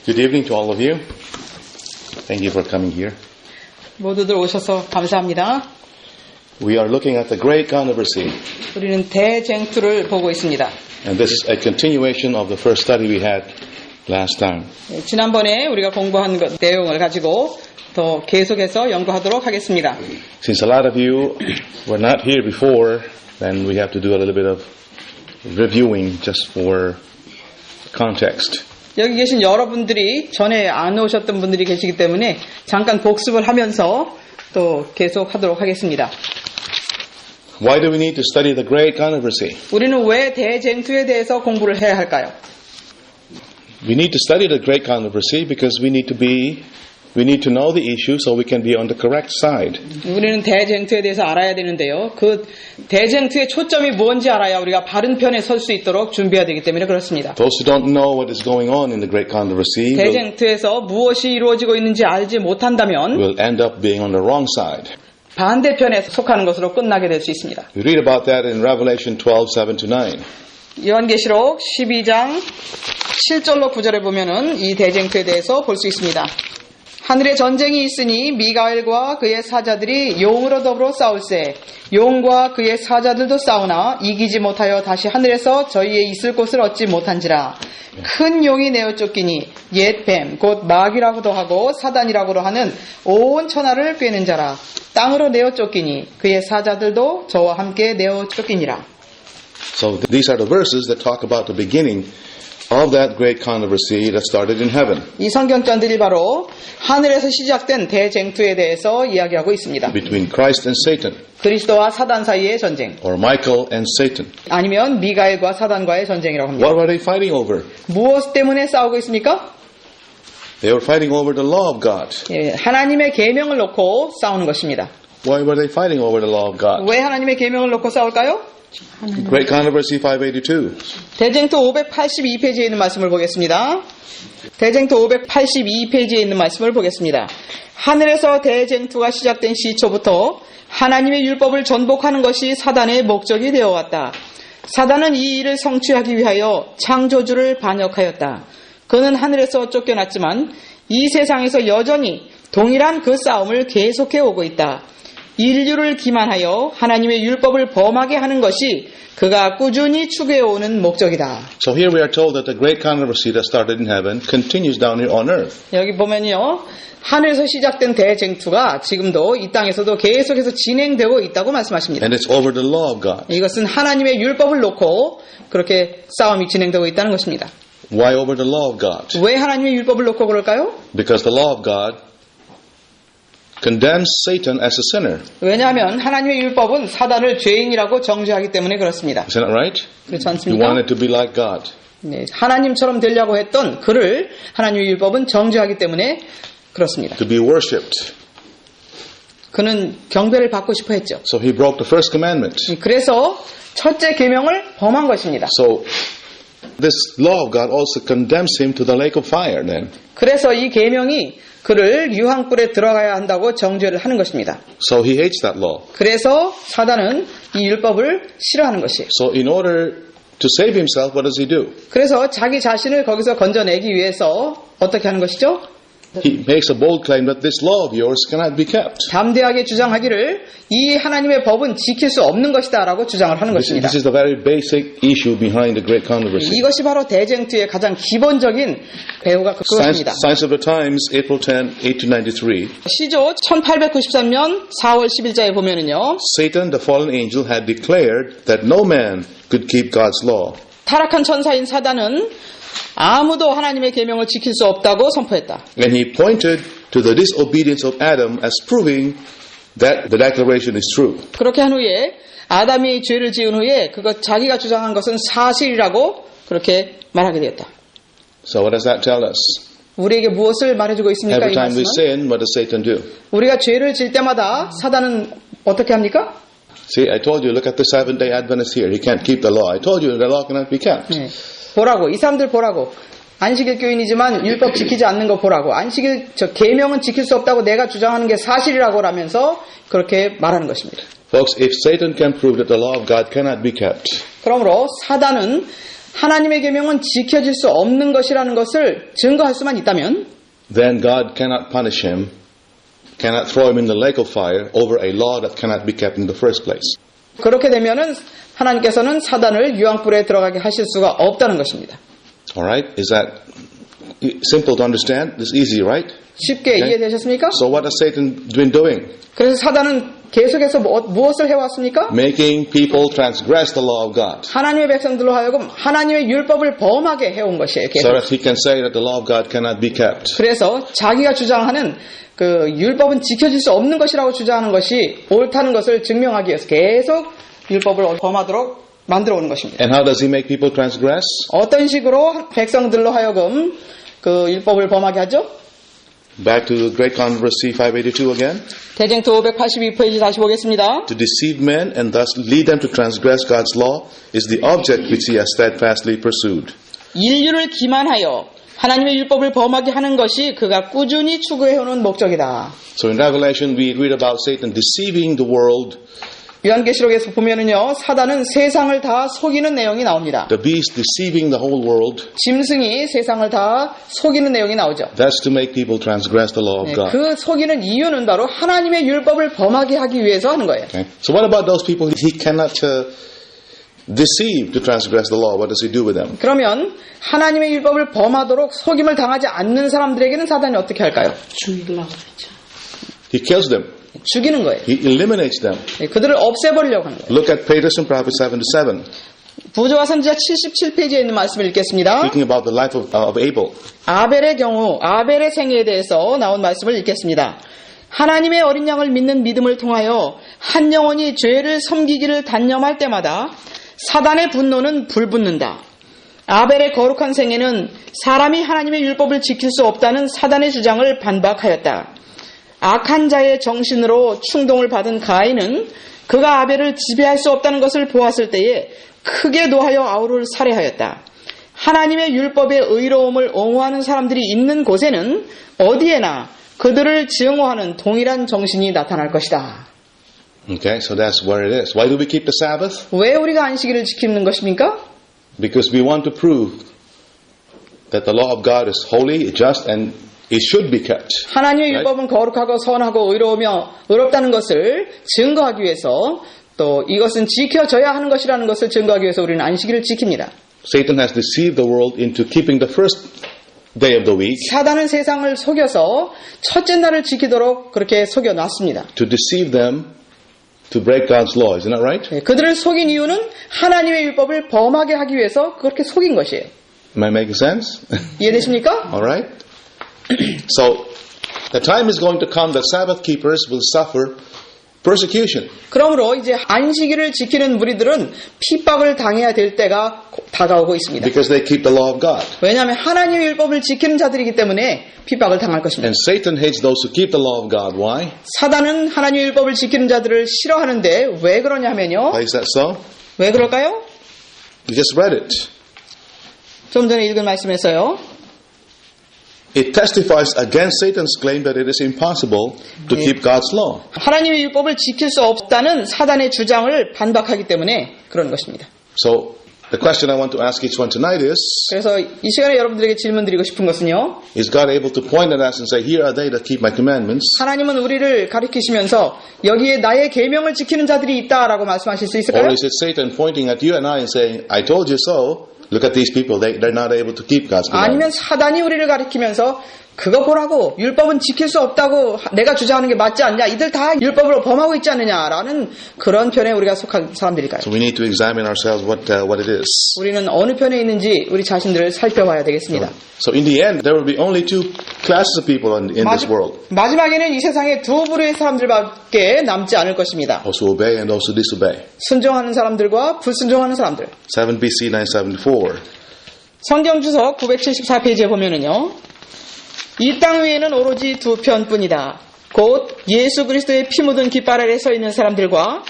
Good evening to all of you. Thank you for coming here. 모두들 오셔서 감사합니다. We are looking at the Great Controversy. 우리는 대쟁투를 보고 있습니다. And this is a continuation of the first study we had last time. 지난번에 우리가 공부한 내용을 가지고 더 계속해서 연구하도록 하겠습니다. Since a lot of you were not here before, then we have to do a little bit of reviewing just for context. 여기 계신 여러분들이 전에 안 오셨던 분들이 계시기 때문에 잠깐 복습을 하면서 또 계속 하도록 하겠습니다. Why do we need to study the Great Controversy? 우리는 왜 대쟁투에 대해서 공부를 해야 할까요? We need to study the Great Controversy because we need to know the issue so we can be on the correct side. 우리는 대쟁투에 대해서 알아야 되는데요. 그 대쟁투의 초점이 뭔지 알아야 우리가 바른 편에 설 수 있도록 준비해야 되기 때문에 그렇습니다. Those who don't know what is going on in the Great Controversy 대쟁투에서 무엇이 이루어지고 있는지 알지 못한다면 will end up being on the wrong side. 반대편에 속하는 것으로 끝나게 될 수 있습니다. We read about that in Revelation 12:7-9. 요한계시록 12장 7절로 9절에 보면은 이 대쟁투에 대해서 볼 수 있습니다. 하늘에 전쟁이 있으니 미가엘과 그의 사자들이 용으로 더불어 싸울세 용과 그의 사자들도 싸우나 이기지 못하여 다시 하늘에서 저희의 있을 곳을 얻지 못한지라. 큰 용이 내어 쫓기니 옛 뱀 곧 마귀라고도 하고 사단이라고도 하는 온 천하를 꿰는 자라. 땅으로 내어 쫓기니 그의 사자들도 저와 함께 내어 쫓기니라. So these are the verses that talk about the beginning of that great controversy that started in heaven. 이 성경전들이 바로 하늘에서 시작된 대쟁투에 대해서 이야기하고 있습니다. Between Christ and Satan, 그리스도와 사단 사이의 전쟁, or Michael and Satan. 아니면 미가엘과 사단과의 전쟁이라고 합니다. What were they fighting over? 무엇 때문에 싸우고 있습니까? They were fighting over the law of God. 예, 하나님의 계명을 놓고 싸우는 것입니다. Why were they fighting over the law of God? 왜 하나님의 계명을 놓고 싸울까요? Great Controversy 582. 대쟁투 582페이지에 있는 말씀을 보겠습니다. 대쟁투 582페이지에 있는 말씀을 보겠습니다. 하늘에서 대쟁투가 시작된 시초부터 하나님의 율법을 전복하는 것이 사단의 목적이 되어왔다. 사단은 이 일을 성취하기 위하여 창조주를 반역하였다. 그는 하늘에서 쫓겨났지만 이 세상에서 여전히 동일한 그 싸움을 계속해 오고 있다. 인류를 기만하여 하나님의 율법을 범하게 하는 것이 그가 꾸준히 추구해오는 목적이다. So here we are told that the great controversy that started in heaven continues down here on earth. 여기 보면요. 하늘에서 시작된 대쟁투가 지금도 이 땅에서도 계속해서 진행되고 있다고 말씀하십니다. And it's over the law of God. 이것은 하나님의 율법을 놓고 그렇게 싸움이 진행되고 있다는 것입니다. Why over the law of God? 왜 하나님의 율법을 놓고 그럴까요? Because the law of God condemns Satan as a sinner. 왜냐하면 하나님의 율법은 사단을 죄인이라고 정죄하기 때문에 그렇습니다. Isn't that right? 그렇지 You 않습니까? wanted to be like God. 네, 하나님처럼 되려고 했던 그를 하나님의 율법은 정죄하기 때문에 그렇습니다. To be worshipped. 그는 경배를 받고 싶어 했죠. So he broke the first commandment. 그래서 첫째 계명을 범한 것입니다. So this law of God also condemns him to the lake of fire then. 그래서 이 계명이 그를 유황불에 들어가야 한다고 정죄를 하는 것입니다. So he hates that law. 그래서 사단은 이 율법을 싫어하는 것이에요. So in order to save himself, what does he do? 그래서 자기 자신을 거기서 건져내기 위해서 어떻게 하는 것이죠? He makes a bold claim that this law of yours cannot be kept. 담대하게 주장하기를 이 하나님의 법은 지킬 수 없는 것이다 라고 주장을 하는 것입니다. This is the very basic issue behind the great controversy. 이것이 바로 대쟁투의 가장 기본적인 배후가 그것입니다. Signs of the Times, April 10, 1893. 시조 1893년 4월 10일자에 보면은요. Satan, the fallen angel, had declared that no man could keep God's law. 타락한 천사인 사단은 아무도 하나님의 계명을 지킬 수 없다고 선포했다. And he pointed to the disobedience of Adam as proving that the declaration is true. 그렇게 한 후에 아담이 죄를 지은 후에 그것 자기가 주장한 것은 사실이라고 그렇게 말하게 되었다. So what does that tell us? 우리에게 무엇을 말해주고 있습니까? Every 이 time we 말씀은? sin, what does Satan do? 우리가 죄를 질 때마다 사단은 어떻게 합니까? See, I told you, look at the Seventh-day Adventist here. He can't keep the law. I told you the law cannot be kept. 네. 보라고 이 사람들 보라고 안식일 교인이지만 율법 지키지 않는 거 보라고 안식일 계명은 지킬 수 없다고 내가 주장하는 게 사실이라고 하면서 그렇게 말하는 것입니다. Folks, if Satan can prove that the law of God cannot be kept, 그러므로 사단은 하나님의 계명은 지켜질 수 없는 것이라는 것을 증거할 수만 있다면 then God cannot punish him, cannot throw him in the lake of fire over a law that cannot be kept in the first place. 그렇게 되면은 하나님께서는 사단을 유황불에 들어가게 하실 수가 없다는 것입니다. Alright? Is that simple to understand? It's easy, right? 쉽게 Okay. 이해되셨습니까? So what has Satan been doing? 그래서 사단은 계속해서 무엇을 해왔습니까? Making people transgress the law of God. 하나님의 백성들로 하여금 하나님의 율법을 범하게 해온 것이에요. 계속. So that he can say that the law of God cannot be kept. 그래서 자기가 주장하는 그 율법은 지켜질 수 없는 것이라고 주장하는 것이 옳다는 것을 증명하기 위해서 계속 율법을 범하도록 만들어 오는 것입니다. And how does he make people transgress? 어떤 식으로 백성들로 하여금 그 율법을 범하게 하죠? Back to the Great Controversy 582 again. 대쟁투 582페이지 다시 보겠습니다. To deceive men and thus lead them to transgress God's law is the object which he has steadfastly pursued. 인류를 기만하여 하나님의 율법을 범하게 하는 것이 그가 꾸준히 추구해오는 목적이다. So in Revelation we read about Satan deceiving the world. 요한계시록에서 보면은요, 사단은 세상을 다 속이는 내용이 나옵니다. The beast deceiving the whole world. 짐승이 세상을 다 속이는 내용이 나오죠. That's to make people transgress the law of God. 그 속이는 이유는 바로 하나님의 율법을 범하게 하기 위해서 하는 거예요. Okay. So what about those people he cannot deceive to transgress the law? What does he do with them? 그러면 하나님의 율법을 범하도록 속임을 당하지 않는 사람들에게는 사단이 어떻게 할까요? 죽이려고 그랬죠. He kills them. 죽이는 거예요. He eliminates them. 그들을 없애버리려고 하는 거예요. Look at Peterson, Prophet 7-7. 부조와 선지자 77페이지에 있는 말씀을 읽겠습니다. Speaking about the life of Abel. 아벨의 경우 아벨의 생애에 대해서 나온 말씀을 읽겠습니다. 하나님의 어린 양을 믿는 믿음을 통하여 한 영혼이 죄를 섬기기를 단념할 때마다 사단의 분노는 불붙는다. 아벨의 거룩한 생애는 사람이 하나님의 율법을 지킬 수 없다는 사단의 주장을 반박하였다. 악한 자의 정신으로 충동을 받은 가인은 그가 아벨을 지배할 수 없다는 것을 보았을 때에 크게 노하여 아우를 살해하였다. 하나님의 율법의 의로움을 옹호하는 사람들이 있는 곳에는 어디에나 그들을 증오하는 동일한 정신이 나타날 것이다. Okay, so that's where it is. Why do we keep the Sabbath? 왜 우리가 안식일을 지키는 것입니까? Because we want to prove that the law of God is holy, just, and it should be kept. 하나님의 Right? 율법은 거룩하고 선하고 의롭다는 것을 증거하기 위해서 또 이것은 지켜져야 하는 것이라는 것을 증거하기 위해서 우리는 안식일을 지킵니다. Satan has deceived the world into keeping the first day of the week 사단은 세상을 속여서 첫째 날을 지키도록 그렇게 속여놨습니다. to deceive them to break God's law. Isn't that right? 그들을 속인 이유는 하나님의 율법을 범하게 하기 위해서 그렇게 속인 것이에요. Am I making sense? 이해되십니까? All right. So the time is going to come that Sabbath keepers will suffer persecution. 그러므로 이제 안식일을 지키는 무리들은 핍박을 당해야 될 때가 다가오고 있습니다. Because they keep the law of God. 왜냐하면 하나님의 율법을 지키는 자들이기 때문에 핍박을 당할 것입니다. And Satan hates those who keep the law of God. Why? 사단은 하나님의 율법을 지키는 자들을 싫어하는데 왜 그러냐면요. Why is that so? 왜 그럴까요? You just read it. 좀 전에 읽은 말씀에서요. It testifies against Satan's claim that it is impossible to keep God's law. 하나님의 율법을 지킬 수 없다는 사단의 주장을 반박하기 때문에 그런 것입니다. So the question I want to ask each one tonight is 그래서 이 시간에 여러분들에게 질문 드리고 싶은 것은요. God able to point at us and say, here are they that keep my commandments? 하나님은 우리를 가리키시면서 여기에 나의 계명을 지키는 자들이 있다라고 말씀하실 수 있을까요? Or is it Satan pointing at you and I and saying, I told you so. Look at these people. They're not able to keep God's 아니면 commandments. 사단이 우리를 가리키면서 그거 보라고 율법은 지킬 수 없다고 내가 주장하는 게 맞지 않냐 이들 다 율법으로 범하고 있지 않느냐라는 그런 편에 우리가 속한 사람들일까요? So we need to examine ourselves what it is. 우리는 어느 편에 있는지 우리 자신들을 살펴봐야 되겠습니다. So in the end, there will be only two classes of people in this world. 마지막에는 이 세상에 두 부류의 사람들밖에 남지 않을 것입니다. Those who obey and those who disobey. 순종하는 사람들과 불순종하는 사람들. 7 BC 974. 성경주석 974페이지에 보면은요. 이 땅 위에는 오로지 두 편뿐이다. 곧 예수 그리스도의 피 묻은 깃발 아래 서 있는 사람들과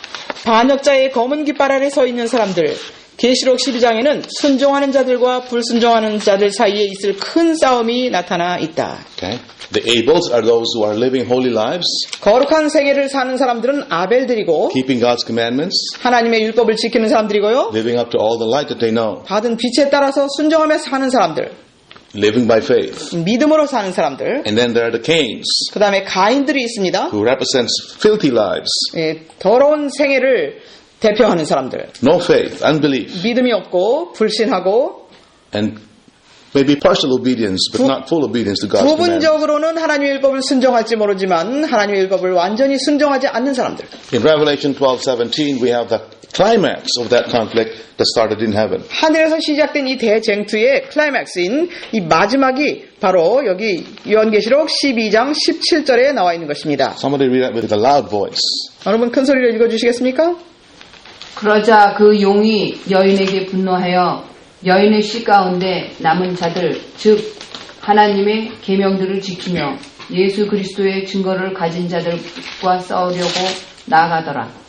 반역자의 검은 깃발 아래 서 있는 사람들, 계시록 12장에는 순종하는 자들과 불순종하는 자들 사이에 있을 큰 싸움이 나타나 있다. Okay? The Abels are those who are living holy lives, 거룩한 생애를 사는 사람들은 아벨들이고 keeping God's commandments, 하나님의 율법을 지키는 사람들이고요. living up to all the light that they know, 받은 빛에 따라서 순종하며 사는 사람들, living by faith. 믿음으로 사는 사람들. And then there are the Cains, 그 다음에 가인들이 있습니다. who represents filthy lives, 예, 더러운 생애를 대표하는 사람들. no faith, unbelief, 믿음이 없고 불신하고 and maybe partial obedience, but not full obedience to God's commandments. 부분적으로는 하나님의 율법을 순종할지 모르지만 하나님의 율법을 완전히 순종하지 않는 사람들. In Revelation 12:17, we have the climax of that conflict that started in heaven. 하늘에서 시작된 이 대쟁투의 클라이맥스인 이 마지막이 바로 여기 요한계시록 12장 17절에 나와 있는 것입니다. Somebody read that with a loud voice. 여러분 큰 소리로 읽어주시겠습니까? 그러자 그 용이 여인에게 분노하여 여인의 씨 가운데 남은 자들 즉 하나님의 계명들을 지키며 예수 그리스도의 증거를 가진 자들과 싸우려고 나아가더라.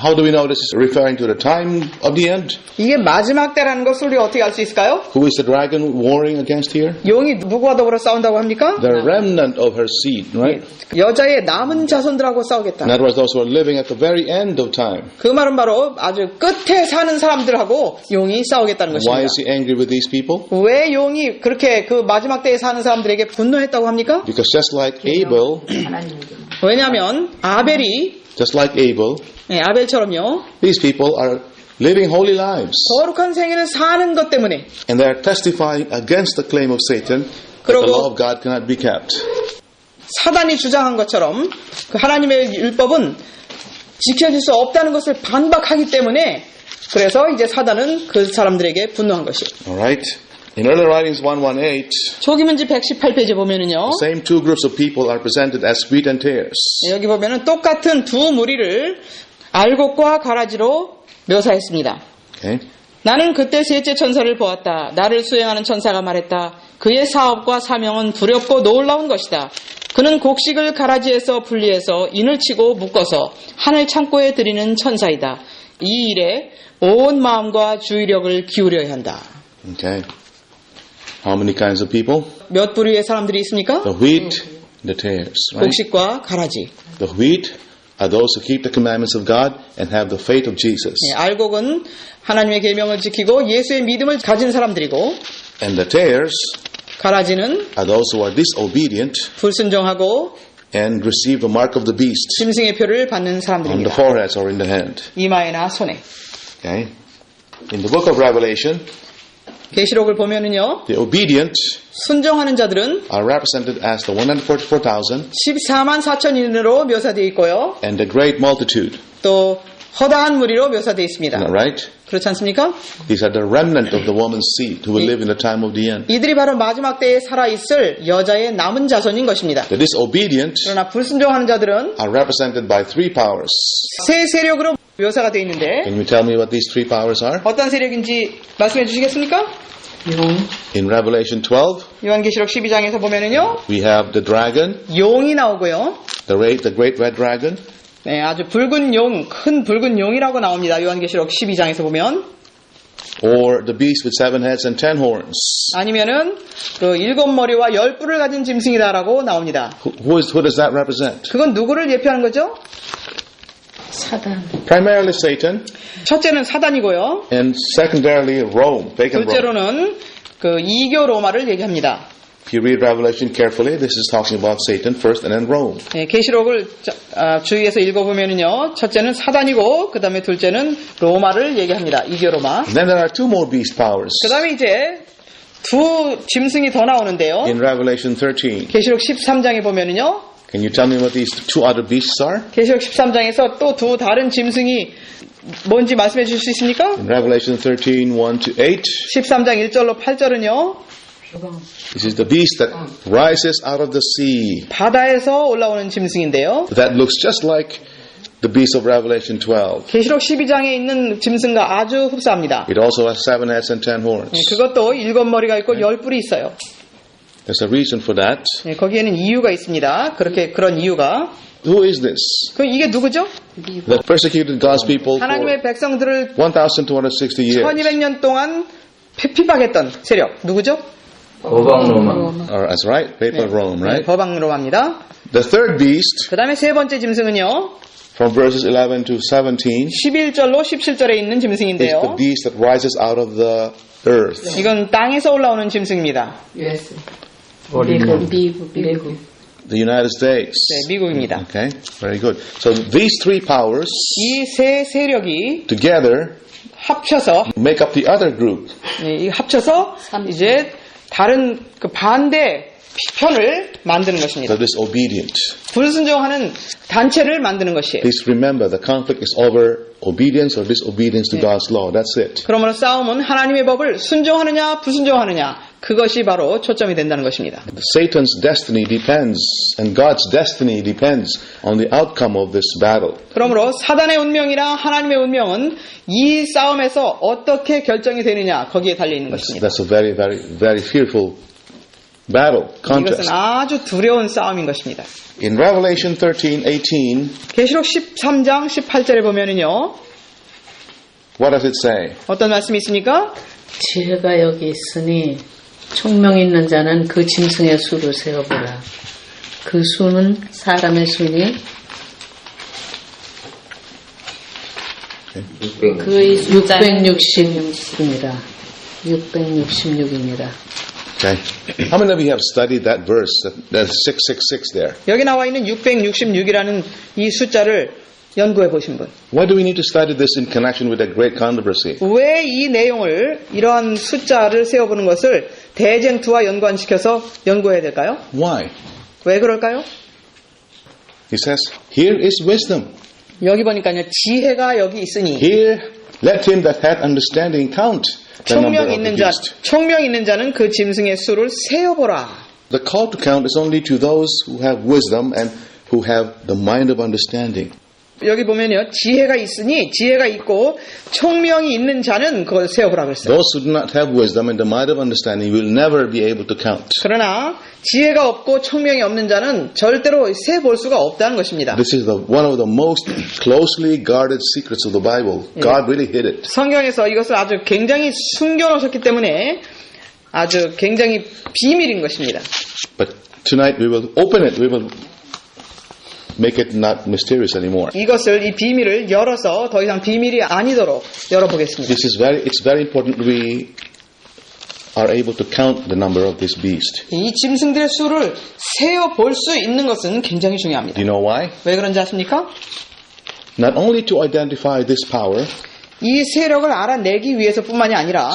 How do we know this is referring to the time of the end? 이게 마지막 때라는 것을 우리가 어떻게 알 수 있을까요? Who is the dragon warring against here? 용이 누구와 더불어 싸운다고 합니까? The remnant of her seed, right? 여자의 남은 자손들하고 싸우겠다. In other words, those who are living at the very end of time. 그 말은 바로 아주 끝에 사는 사람들하고 용이 싸우겠다는 Why 것입니다. is he angry with these people? 왜 용이 그렇게 그 마지막 때에 사는 사람들에게 분노했다고 합니까? Because just like Abel, 하나님의 계명. 왜냐하면 아벨이 just like Abel, 아벨처럼요 these people are living holy lives. 거룩한 생애를 사는 것 때문에 And they are testifying against the claim of Satan that the law of God cannot be kept. 사단이 주장한 것처럼 그 하나님의 율법은 지켜질 수 없다는 것을 반박하기 때문에 그래서 이제 사단은 그 사람들에게 분노한 것이에요. Alright? In early writings 118, 초기문지 118페이지 보면은요. the same two groups of people are presented as wheat and tares. 여기 보면은 똑같은 두 무리를 알곡과 가라지로 묘사했습니다. Okay? 나는 그때 셋째 천사를 보았다. 나를 수행하는 천사가 말했다. 그의 사업과 사명은 두렵고 놀라운 것이다. 그는 곡식을 가라지에서 분리해서 인을 치고 묶어서 하늘 창고에 들이는 천사이다. 이 일에 온 마음과 주의력을 기울여야 한다. Okay. How many kinds of people? 몇 부류의 사람들이 있습니까? The wheat, the tares. Right? 곡식과 가라지. The wheat are those who keep the commandments of God and have the faith of Jesus. 알곡은 하나님의 계명을 지키고 예수의 믿음을 가진 사람들이고 And the tares 가라지는 are those who are disobedient 불순종하고 and receive the mark of the beast 짐승의 표를 받는 on the 사람들입니다. foreheads or in the hand. 이마에나 손에. Okay? In the book of Revelation, 계시록을 보면은요. the obedient 순종하는 자들은 are represented as the 144,000 14만 4천인으로 묘사되어 있고요. and the great multitude. 또 허다한 무리로 묘사되어 있습니다. Isn't that right? 그렇지 않습니까? These are the remnant of the woman's seed who will live in the time of the end. 이들이 바로 마지막 때에 살아있을 여자의 남은 자손인 것입니다. The disobedient 그러나 불순종하는 자들은 are represented by three powers. 세 세력으로 묘사가 되어 있는데 Can you tell me what these three powers are? 어떤 세력인지 말씀해 주시겠습니까? In Revelation 12, 요한계시록 12장에서 보면은요. we have the dragon, 용이 나오고요. the great red dragon, 네, 아주 붉은 용, 큰 붉은 용이라고 나옵니다. 요한계시록 12장에서 보면. or the beast with 7 heads and 10 horns. 아니면은 그 7머리와 10뿔을 가진 짐승이다라고 나옵니다. Who does that represent? 그건 누구를 예표하는 거죠? 사단. Primarily Satan, 첫째는 사단이고요. and secondarily Rome, pagan Rome. 둘째로는 그 이교 로마를 얘기합니다. If you read Revelation carefully, this is talking about Satan first and then Rome. 네, 계시록을 주의해서 읽어보면은요. 첫째는 사단이고 그 다음에 둘째는 로마를 얘기합니다. 이교 로마. And then there are two more beast powers 그 다음에 이제 두 짐승이 더 나오는데요. in Revelation 13. 계시록 13장에 보면은요. Can you tell me what these two other beasts are? 계시록 13장에서 또 두 다른 짐승이 뭔지 말씀해 주실 수 있습니까? In Revelation 13, 1 to 8, 13장 1절로 8절은요. this is the beast that rises out of the sea. 바다에서 올라오는 짐승인데요. That looks just like the beast of Revelation 12. 계시록 12장에 있는 짐승과 아주 흡사합니다. It also has 7 heads and 10 horns. 그것도 7머리가 있고 10뿔이 있어요. There's a reason for that. 예, 거기에는 이유가 있습니다. 그런 이유가. Who is this? 이게 누구죠? That persecuted God's people for 하나님의 백성들을 1,260 years. 1200년 동안 핍박했던 세력. 누구죠? 거방 로마. That's right. Papal Rome, 네, right? 거방 로마입니다. The third beast, 그 다음에 세 번째 짐승은요. from verses 11 to 17, 11절로 17절에 있는 is the 짐승인데요. beast that rises out of the earth. 이건 땅에서 올라오는 짐승입니다. US. 어린이. 미국. The United States. 네, 미국입니다. Okay, very good. So these three powers 이 세 세력이 together 합쳐서 make up the other group. 이 합쳐서 이제 다른 그 반대 편을 만드는 것입니다. The disobedient. 불순종하는 단체를 만드는 것이에요. Please remember the conflict is over obedience or disobedience to God's law. That's it. 그러므로 싸움은 하나님의 법을 순종하느냐 불순종하느냐 그것이 바로 초점이 된다는 것입니다. Satan's destiny depends and God's destiny depends on the outcome of this battle. 그러므로 사단의 운명이나 하나님의 운명은 이 싸움에서 어떻게 결정이 되느냐 거기에 달려 있는 것입니다. That's a very, very, very fearful battle, contest. 이것은 아주 두려운 싸움인 것입니다. In Revelation 13:18, 계시록 13장 18절에 보면은요. what does it say? 어떤 말씀이 있습니까? 지혜가 여기 있으니 총명 있는 자는 그 짐승의 수를 세어보라. 그 수는 사람의 수니 그의 숫자는 666입니다. 666입니다. Okay. How many of you have studied that verse? There's 666 there. 여기 나와 있는 666이라는 이 숫자를 연구해 보신 분. Why do we need to study this in connection with that great controversy? 왜 이 내용을 이러한 숫자를 세어보는 것을 대쟁투와 연관시켜서 연구해야 될까요? Why? 왜 그럴까요? He says, here is wisdom. 여기 보니까요. 지혜가 여기 있으니 Here, let him that hath understanding count the number of the beast. 총명 있는 자는 그 짐승의 수를 세어보라. The call to count is only to those who have wisdom and who have the mind of understanding. 여기 보면요. 지혜가 있으니 지혜가 있고 총명이 있는 자는 그걸 세어보라 그랬어요. Those who do not have wisdom and the mind of understanding will never be able to count. 그러나 지혜가 없고 총명이 없는 자는 절대로 세볼 수가 없다는 것입니다. This is one of the most closely guarded secrets of the Bible. God really hid it. 성경에서 이것을 아주 굉장히 숨겨놓으셨기 때문에 아주 굉장히 비밀인 것입니다. But tonight we will open it. We will make it not mysterious anymore. 이것을 이 비밀을 열어서 더 이상 비밀이 아니도록 열어보겠습니다. It's very important we are able to count the number of this beast. 이 짐승들의 수를 세어 볼 수 있는 것은 굉장히 중요합니다. Do you know why? 왜 그런지 아십니까? Not only to identify this power, 이 세력을 알아내기 위해서뿐만이 아니라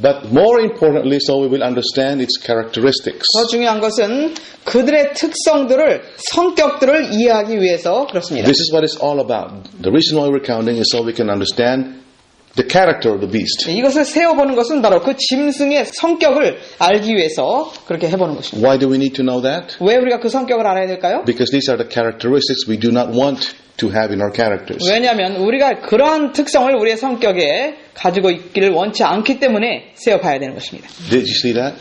but more importantly, so we will understand its characteristics. 더 중요한 것은 그들의 특성들을 성격들을 이해하기 위해서 그렇습니다. This is what it's all about. The reason why we're counting is so we can understand the character of the beast. 이것을 세어보는 것은 바로 그 짐승의 성격을 알기 위해서 그렇게 해보는 것입니다. Why do we need to know that? 왜 우리가 그 성격을 알아야 될까요? Because these are the characteristics we do not want to have in our characters. 왜냐하면 우리가 그러한 특성을 우리의 성격에 가지고 있기를 원치 않기 때문에 세어봐야 되는 것입니다. Did you see that?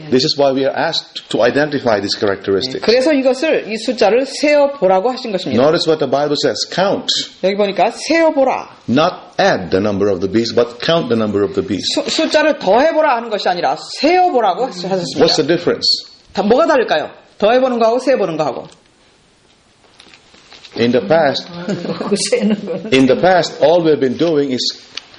This is why we are asked to identify these characteristics. 그래서 이것을 이 숫자를 세어보라고 하신 것입니다. Notice what the Bible says. Count. 여기 보니까 세어보라. Not add the number of the beast, but count the number of the beast. 숫자를 더해보라 하는 것이 아니라 세어보라고 하셨습니다. What's the difference? 뭐가 다를까요? 더해보는 거하고 세어보는 거하고. In the past, all we've been doing is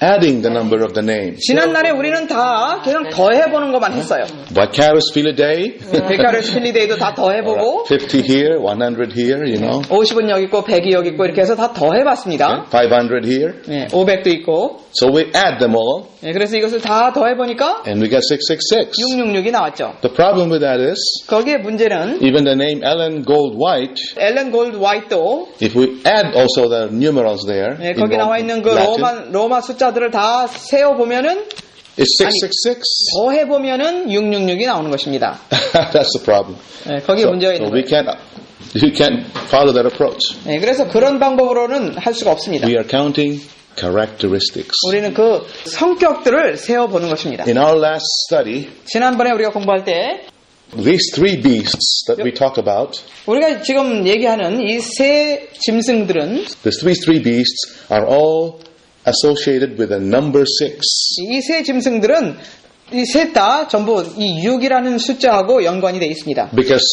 adding the number of the name. 지난날에 우리는 다 그냥 더해보는 것만 했어요. Vicarious Filidae, 베카르스 필리데이도 다 더해보고 50 here, 100 here, you know, 50은 여기 있고 100이 여기 있고 이렇게 해서 다 더해봤습니다. 500 here. 500도 있고 So we add them all, 그래서 이것을 다 더해보니까 and we get 666. 666이 나왔죠. The problem with that is, 거기에 문제는 even the name Ellen Gold White, 앨런 골드 화이트도 if we add also the numerals there, in 거기 나와 있는 그 Latin, 로마 숫자들을 다 세어보면은 it's 666. 더해보면은 666이 나오는 것입니다. That's the problem. 거기에 문제가 So 있는 we 거예요. can't follow that approach. 그래서 그런 방법으로는 할 수가 없습니다. We are counting characteristics. 우리는 그 성격들을 세어보는 것입니다. In our last study, 지난번에 우리가 공부할 때 These three beasts that we talk about, 우리가 지금 얘기하는 이 세 짐승들은 these three beasts are all associated with the number 6. 이 세 짐승들은 이 셋 다 전부 이 6이라는 숫자하고 연관이 되어 있습니다. Because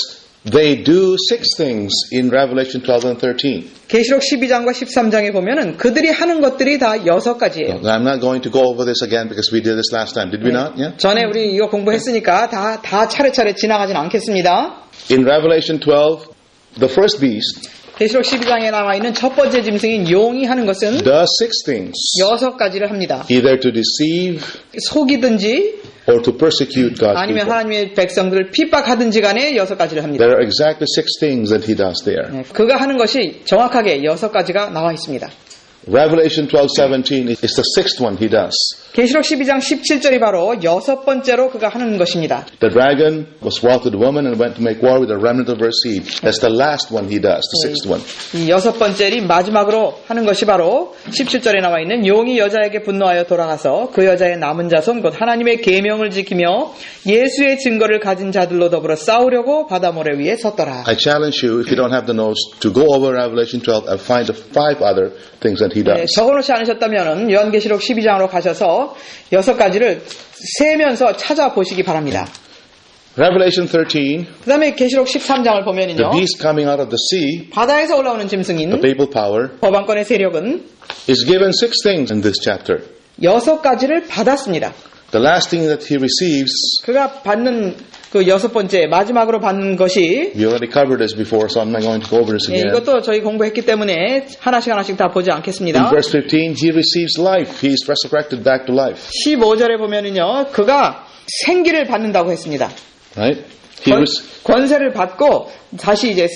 they do 6 things in Revelation 12 and 13. 계시록 12장과 13장에 보면은 그들이 하는 것들이 다 6가지예요. I'm not going to go over this again because we did this last time. Did we not? Yeah? 전에 우리 이거 공부했으니까 다 차례차례 지나가진 않겠습니다. In Revelation 12, the first beast 계시록 12장에 나와 있는 첫 번째 짐승인 용이 하는 것은 does 6 things. 6가지를 합니다. Either to deceive 속이든지 or to persecute God's 아니면 people. 하나님의 백성들을 핍박하든지 간에 6가지를 합니다. There are exactly 6 things that he does there. 그가 하는 것이 정확하게 6가지가 나와 있습니다. Revelation 12:17 is the 6th one he does. 계시록 12장 17절이 바로 6번째로 그가 하는 것입니다. The dragon was wroth with the woman and went to make war with the remnant of her seed. That's the last one he does, the 6th one. 이 6번째이 마지막으로 하는 것이 바로 17절에 나와 있는 용이 여자에게 분노하여 돌아가서 그 여자의 남은 자손 곧 하나님의 계명을 지키며 예수의 증거를 가진 자들로 더불어 싸우려고 바다 모래 위에 섰더라. I challenge you, if you don't have the notes, to go over Revelation 12 and find the 5 other things that he 네, does. 적어놓지 않으셨다면 요한계시록 12장으로 가셔서 6가지를 세면서 찾아보시기 바랍니다. Revelation 13, 그 다음에 계시록 13장을 the 보면은요, beast coming out of the sea, 바다에서 올라오는 짐승인 the papal power, 법왕권의 세력은 is given 6 things in this chapter. 6가지를 받았습니다. The last thing that he receives, 그가 받는 그 6번째 마지막으로 받는 것이 we already covered this before, so I'm not going to go over this again. 이것도 저희 공부했기 때문에 하나씩 다 보지 In 않겠습니다. verse 15, he receives life. He is resurrected back to life. 15절에 보면은요, 그가 생기를 받는다고 했습니다. Right? 권세를 받고 다시 이제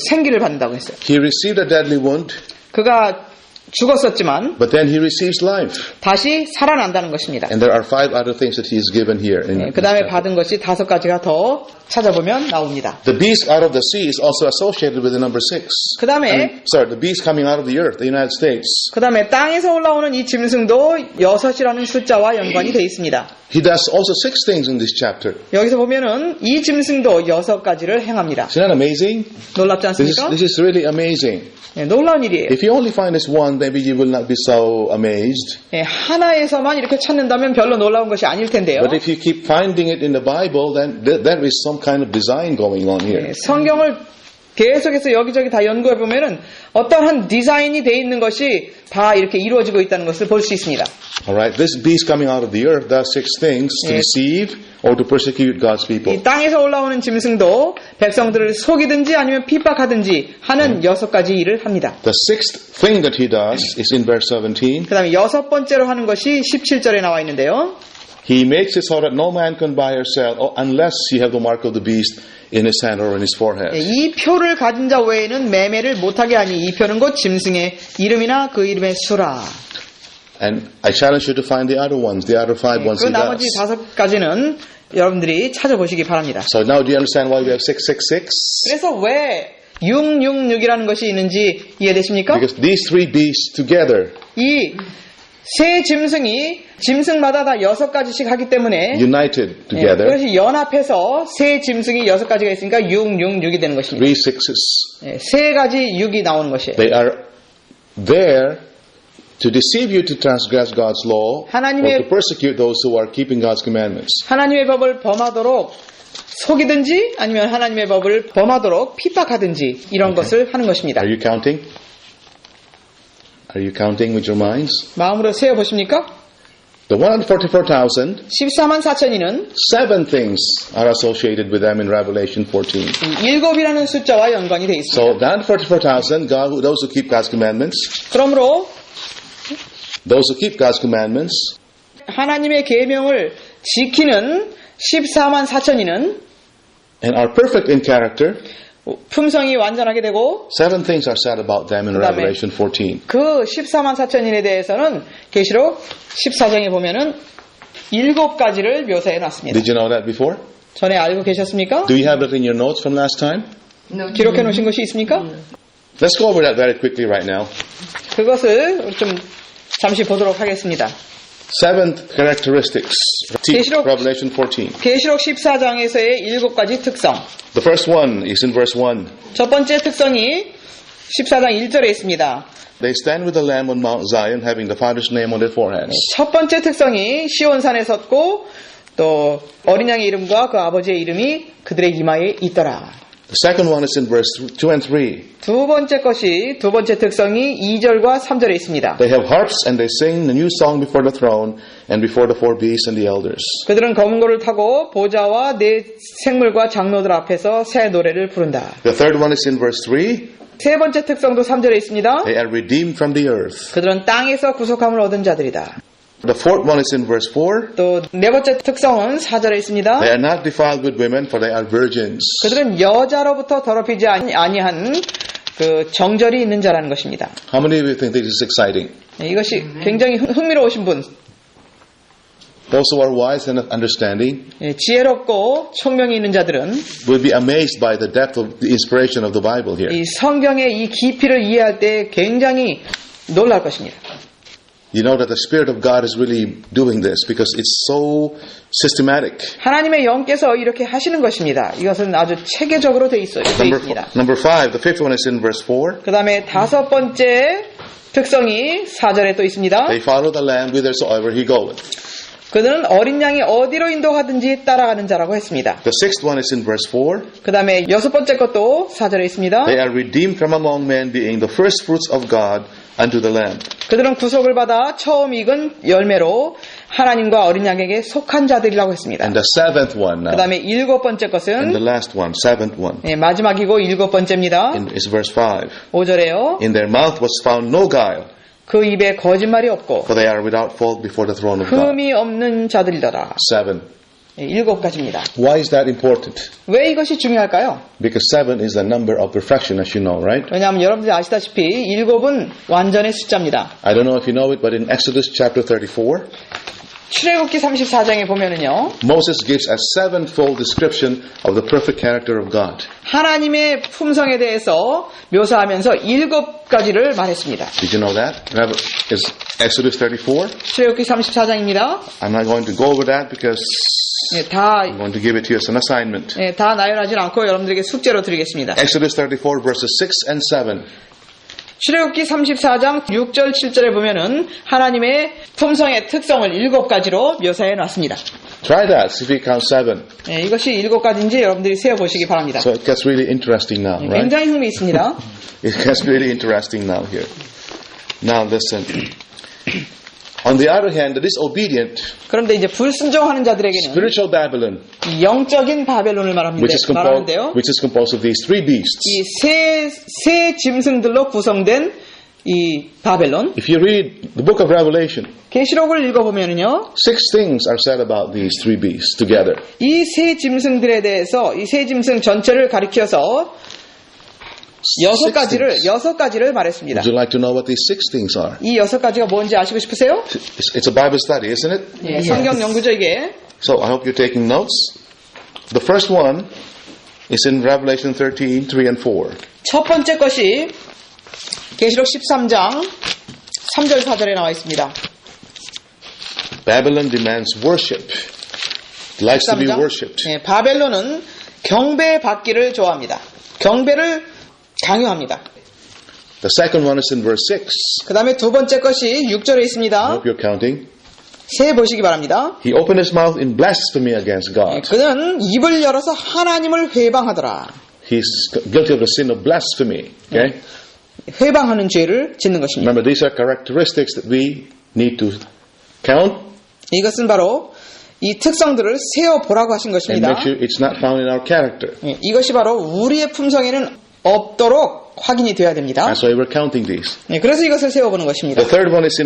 생기를 받는다고 했어요. He received a deadly wound, 그가 죽었었지만 but then he receives life. 다시 살아난다는 것입니다. And there are 5 other things that he is given here. In 그 다음에 받은 것이 5가지가 더 찾아보면 나옵니다. the beast out of the sea is also associated with the number 6. 그 다음에 The beast coming out of the earth, the United States. 그 다음에 땅에서 올라오는 이 짐승도 6이라는 숫자와 연관이 되어 있습니다. He does also 6 things in this chapter. 여기서 보면은 이 짐승도 6가지를 행합니다. Isn't that amazing? 놀랍지 않습니까? This is really amazing. 네, 놀라운 일이에요. If you only find this one, maybe you will not be so amazed. 네, 하나에서만 이렇게 찾는다면 별로 놀라운 것이 아닐 텐데요. But if you keep finding it in the Bible, then there is some kind of design going on here. 네, 성경을 계속해서 여기저기 다 연구해 보면은 어떠한 디자인이 돼 있는 것이 다 이렇게 이루어지고 있다는 것을 볼 수 있습니다. Alright, this beast coming out of the earth does 6 things to Yes. deceive or to persecute God's people. 이 땅에서 올라오는 짐승도 백성들을 속이든지 아니면 핍박하든지 하는 6가지 일을 합니다. The 6th thing that he does is in verse 17. 그 다음에 6번째로 하는 것이 17절에 나와 있는데요. He makes it so that no man can buy or sell unless he have the mark of the beast in his hand or in his forehead. 이 표를 가진 자 외에는 매매를 못하게 하니 이 표는 곧 짐승의 이름이나 그 이름의 수라. And I challenge you to find the other ones, the other 5 ones 그 he 나머지 does. 5가지는 여러분들이 찾아보시기 바랍니다. So now do you understand why we have 666? 그래서 왜 666이라는 것이 있는지 이해되십니까? Because these 3 beasts together, 이 세 짐승이 짐승마다 다 6가지씩 하기 때문에 united together, 그것이 연합해서 세 짐승이 6가지가 있으니까 666이 되는 것입니다. 3 6s. 세 가지 6이 나오는 것이에요. They are there to deceive you to transgress God's law or 하나님의- to persecute those who are keeping God's commandments. 하나님의 법을 범하도록 속이든지 아니면 하나님의 법을 범하도록 핍박하든지 이런 것을 하는 것입니다. Are you counting? Are you counting with your minds? 마음으로 세어보십니까? The 144,000, 14만 4천이는 7 things are associated with them in Revelation 14. 7이라는 숫자와 연관이 되어 있습니다. So the 144,000, those who keep God's commandments, 그러므로 those who keep God's commandments, 하나님의 계명을 지키는 14만 4천이는 and are perfect in character, 품성이 완전하게 되고 7 things are said about them in 그다음에 Revelation 14. 그 14만 4천인에 대해서는 계시록 14장에 보면은 7가지를 묘사해 놨습니다. Did you know that before? 전에 알고 계셨습니까? Do you have it in your notes from last time? 기록해 놓으신 것이 있습니까? Let's go over that very quickly right now. 그것을 좀 잠시 보도록 하겠습니다. Seventh characteristics. 계시록- Revelation 14. 계시록 14장에서의 7가지 특성. The first one is in verse 1. 첫 번째 특성이 14장 1절에 있습니다. They stand with the Lamb on Mount Zion, having the Father's name on their foreheads. 첫 번째 특성이 시온산에 섰고 또 어린 양의 이름과 그 아버지의 이름이 그들의 이마에 있더라. The second one is in verse 2 and 3. 두 번째 특성이 2절과 3절에 있습니다. They have harps and they sing a new song before the throne and before the four beasts and the elders. 그들은 검은 고를 타고 보좌와 네 생물과 장로들 앞에서 새 노래를 부른다. The third one is in verse 3. 세 번째 특성도 3절에 있습니다. They are redeemed from the earth. 그들은 땅에서 구속함을 얻은 자들이다. The fourth one is in verse 4. 또 네 번째 특성은 4절에 있습니다. They are not defiled with women, for they are virgins. 그들은 여자로부터 더럽히지 아니한 그 정절이 있는 자라는 것입니다. How many of you think this is exciting? 이것이 굉장히 흥미로우신 분, Those who are wise and understanding 지혜롭고 총명이 있는 자들은 will be amazed by the depth of the inspiration of the Bible here. 이 성경의 이 깊이를 이해할 때 굉장히 놀랄 것입니다. You know that the Spirit of God is really doing this because it's so systematic. 하나님의 영께서 이렇게 하시는 것입니다. 이것은 아주 체계적으로 되어 있습니다. Number 5, the fifth one is in verse 4. 그 다음에 다섯 번째 특성이 4절에 또 있습니다. They follow the Lamb whithersoever he goeth. 그들은 어린 양이 어디로 인도하든지 따라가는 자라고 했습니다. The sixth one is in verse 4. 그 다음에 여섯 번째 것도 4절에 있습니다. They are redeemed from among men, being the first fruits of God unto the Lamb. 그들은 구속을 받아 처음 익은 열매로 하나님과 어린 양에게 속한 자들이라고 했습니다. And the seventh one 그 now, 다음에 일곱 번째 and the 것은 last one, seventh one, 마지막이고 일곱 번째입니다. is verse 5. 5절에요. In their mouth was found no guile, 그 입에 거짓말이 없고 for they are without fault before the throne of God. 흠이 없는 자들이더라. 7. 일곱 가지입니다. Why is that important? 왜 이것이 중요할까요? Because 7 is the number of perfection, as you know, right? 왜냐하면 여러분들이 아시다시피 일곱은 완전의 숫자입니다. I don't know if you know it, but in Exodus chapter 34, 출애굽기 34장에 보면은요, Moses gives a sevenfold description of the perfect character of God. 하나님의 품성에 대해서 묘사하면서 일곱 가지를 말했습니다. Did you know that? Is Exodus 34? 출애굽기 34장입니다. I'm not going to go over that because 다 I'm going to give it to you as an assignment. 다 나열하진 않고 여러분들에게 숙제로 드리겠습니다. Exodus 34 verses 6 and 7. 출애굽기 34장 6절 7절에 보면은 하나님의 품성의 특성을 일곱 가지로 묘사해 놨습니다. Try that, see if you count 7. 이것이 일곱 가지인지 여러분들이 세어 보시기 바랍니다. So it gets really interesting now, right? 굉장히 흥미있습니다. It gets really interesting now here. Now listen. On the other hand, the disobedient, 그런데 이제 불순종하는 자들에게는 spiritual Babylon, 이 영적인 바벨론을 which is 말하는데요. composed of these three beasts. 이 세 짐승들로 구성된 이 바벨론. If you read the book of Revelation, 계시록을 읽어보면은요, 6 things are said about these three beasts together. 이 세 짐승들에 대해서 이 세 짐승 전체를 가리켜서 여섯 가지를 말했습니다. Would you like to know what these 6 things are? 이 여섯 가지가 뭔지 아시고 싶으세요? It's a Bible study, isn't it? 예, 성경 연구죠 이게. So I hope you're taking notes. The first one is in Revelation 13, 3 and 4. 첫 번째 것이 계시록 13장 3절 4절에 나와 있습니다. Babylon demands worship. Likes to be 13장. worshipped. 예, 바벨론은 경배받기를 좋아합니다. 경배를 강요합니다. The second one is in verse 6. 그 다음에 두 번째 것이 6절에 I 있습니다. hope you're counting. 세 보시기 바랍니다. He opened his mouth in blasphemy against God. 그는 입을 열어서 하나님을 회방하더라. He's guilty of the sin of blasphemy. Okay? 회방하는 죄를 짓는 것입니다. Remember, these are characteristics that we need to count 이것은 바로 이 특성들을 세어보라고 하신 and 것입니다. make sure it's not found in our character. 이것이 바로 우리의 품성에는 없도록 확인이 되어야 됩니다. That's why we're counting these. 그래서 이것을 세워보는 것입니다. The third one is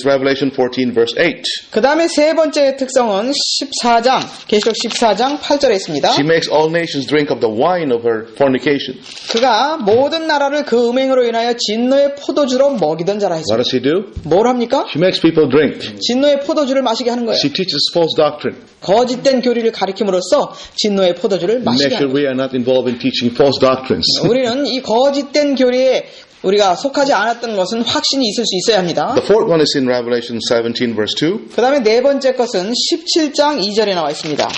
Revelation 14, verse 8. 그 다음에 세 번째 특성은 14장, 계시록 14장 8절에 있습니다. She makes all nations drink of the wine of her fornication. 그가 모든 나라를 그 음행으로 인하여 진노의 포도주로 먹이던 자라 What 했습니다. does she do? 뭘 합니까? She makes people drink. 진노의 포도주를 마시게 하는 거예요. She teaches false doctrine. 거짓된 교리를 가리킴으로써 진노의 포도주를 Make 마시게 sure 하는 거예요. we are not involved in teaching false doctrines. 우리는 이 거짓된 교리에 우리가 속하지 않았던 것은 확신이 있을 수 있어야 합니다. The fourth one is in Revelation 17 verse 2. 그 다음에 네 번째 것은 17장 2절에 나와 있습니다.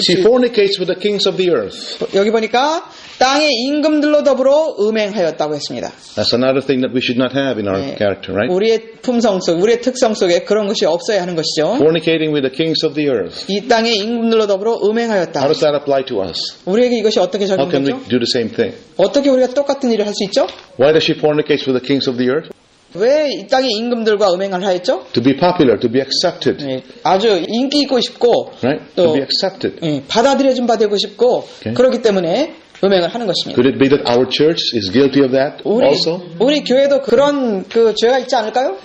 She fornicates with the kings of the earth. 여기 보니까 땅의 임금들로 더불어 음행하였다고 했습니다. That's another thing that we should not have in our 네. character, right? 우리의 품성 속, 우리의 특성 속에 그런 것이 없어야 하는 것이죠. Fornicating with the kings of the earth. 이 땅의 임금들로 더불어 음행하였다. How does that apply to us? 우리에게 이것이 어떻게 How can we 적용되죠? do the same thing? 어떻게 우리가 똑같은 일을 할 수 있죠? Why does she fornicate with the kings of the earth? 왜 이 땅의 임금들과 음행을 하였죠? To be popular, to be accepted, 네, 아주 인기 있고 싶고 right? 또 To be accepted. 받아들여준 바 되고 싶고 Okay. 그렇기 때문에 음행을 하는 것입니다. Could it be that our church is guilty of that also? 우리 교회도 그런 그 죄가 있지 않을까요?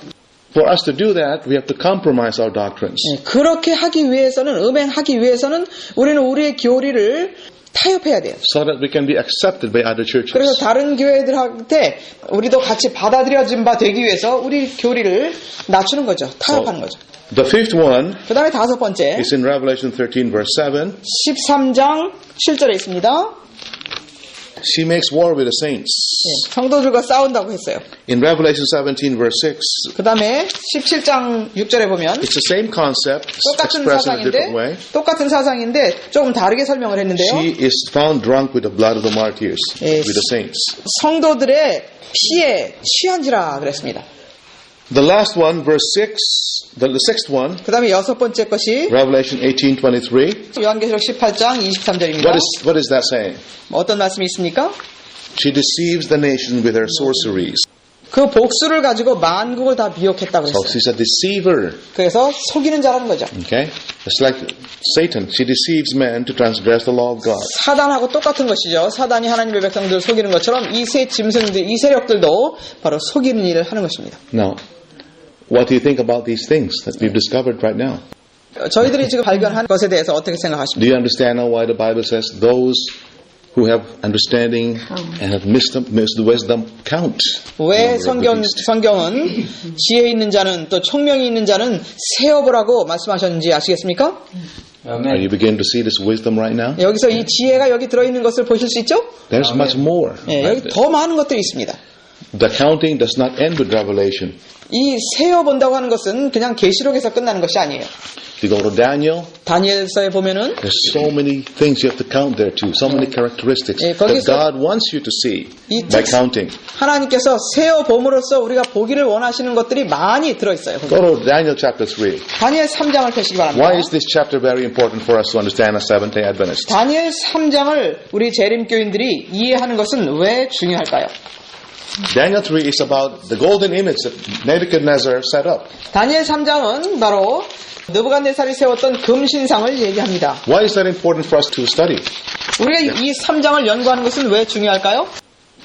For us to do that, we have to compromise our doctrines. 그렇게 하기 위해서는 음행하기 위해서는 우리는 우리의 교리를 타협해야 돼요. So that we can be accepted by other churches. 그래서 다른 교회들한테 우리도 같이 받아들여진 바 되기 위해서 우리 교리를 낮추는 거죠. 타협하는 거죠. The fifth one 그 다음에 다섯 번째 is in Revelation 13 verse 7. 13장 7절에 있습니다. She makes war with the saints. 성도들과 싸운다고 했어요. In Revelation 17 verse 6, 그 다음에 17장 6절에 보면 it's the same concept 똑같은 expressed in a different way. 사상인데 조금 다르게 설명을 했는데요. She is found drunk with the blood of the martyrs, Yes. with the saints. 성도들의 피에 취한지라 그랬습니다. The last one, verse 6, the sixth one, 그 다음에 여섯 번째 것이 Revelation 18:23. 요한계시록 18장 23절입니다. What is that saying? 어떤 말씀이 있습니까? She deceives the nations with her sorceries. 그 복수를 가지고 만국을 다 미혹했다고 So 그랬어요. she's a deceiver. 그래서 속이는 자라는 거죠. Okay? It's like Satan. She deceives men to transgress the law of God. 사단하고 똑같은 것이죠. 사단이 하나님의 백성들을 속이는 것처럼 이 세 짐승들, 이 세력들도 바로 속이는 일을 하는 것입니다. Now, what do you think about these things that we've discovered right now? 저희들이 지금 발견한 것에 대해서 어떻게 생각하십니까? Do you understand now why the Bible says those who have understanding and have missed the wisdom count? 왜 성경은 지혜 있는 자는 또 총명이 있는 자는 세어보라고 말씀하셨는지 아시겠습니까? Are you beginning to see this wisdom right now? 여기서 이 지혜가 여기 들어있는 것을 보실 수 있죠? There's much more. 예, right 여기 there. 더 많은 것들이 있습니다. The counting does not end with Revelation. 이 세어본다고 하는 것은 그냥 계시록에서 끝나는 것이 아니에요. If you go to Daniel, 다니엘서에 보면은 there's so many things you have to count there too. So many characteristics 예, that 거기서 God wants you to see 이 by 특- counting. 하나님께서 세어봄으로써 우리가 보기를 원하시는 것들이 많이 들어있어요. 거기. Go to Daniel chapter 3. 다니엘 3장을 펴시기 바랍니다. Why is this chapter very important for us to understand as Seventh-day Adventists? 다니엘 3장을 우리 재림교인들이 이해하는 것은 왜 중요할까요? Daniel 3 is about the golden image that Nebuchadnezzar set up. 다니엘 3장은 바로 느부갓네살이 세웠던 금신상을 얘기합니다. Why is that important for us to study? 우리가 이 3장을 연구하는 것은 왜 중요할까요?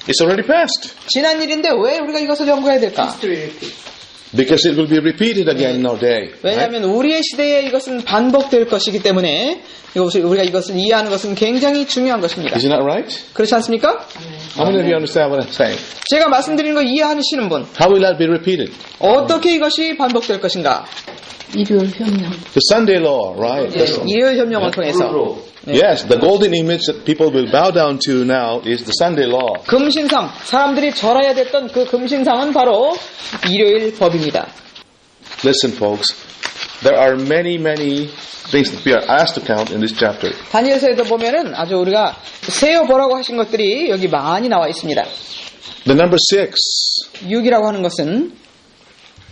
It's already passed. 지난 일인데 왜 우리가 이것을 연구해야 될까? Because it will be repeated again in our day. Right? 왜냐하면 우리의 시대에 이것은 반복될 것이기 때문에 우리가 이것을 이해하는 것은 굉장히 중요한 것입니다. Isn't that right? 그렇지 않습니까? How many of you understand what I'm saying? 제가 말씀드리는 거 이해하시는 분, How will that be repeated? 어떻게 이것이 반복될 것인가? 일요일 협령. The Sunday law, right? 일요일 협령을 통해서 Yes, the golden image that people will bow down to now is the Sunday law. 금신상, 사람들이 절해야 됐던 그 금신상은 바로 일요일 법입니다. Listen, folks. There are many, many things that we are asked to count in this chapter. 다니엘서에도 보면은 아주 우리가 세어보라고 하신 것들이 여기 많이 나와 있습니다. The number 6 6이라고 하는 것은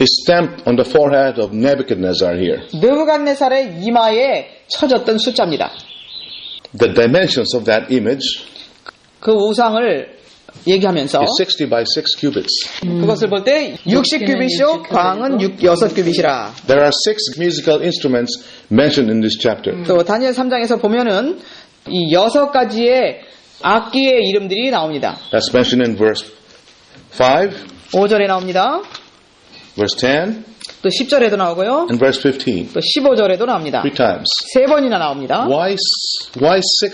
is stamped on the forehead of Nebuchadnezzar here. 느부갓네살의 이마에 쳐졌던 숫자입니다. The dimensions of that image 그 우상을 얘기하면서 is 60 by 6 cubits. 그것을 볼 때 60규빗이요 광은 6규빗이라. There are 6 musical instruments mentioned in this chapter. 또 다니엘 3장에서 보면은 이 6가지의 악기의 이름들이 나옵니다. That's mentioned in verse 5, 5절에 나옵니다. verse 10, 또 10절에도 나오고요. and verse 15. 또 15절에도 나옵니다. 3 times. 3번이나 나옵니다. Why 6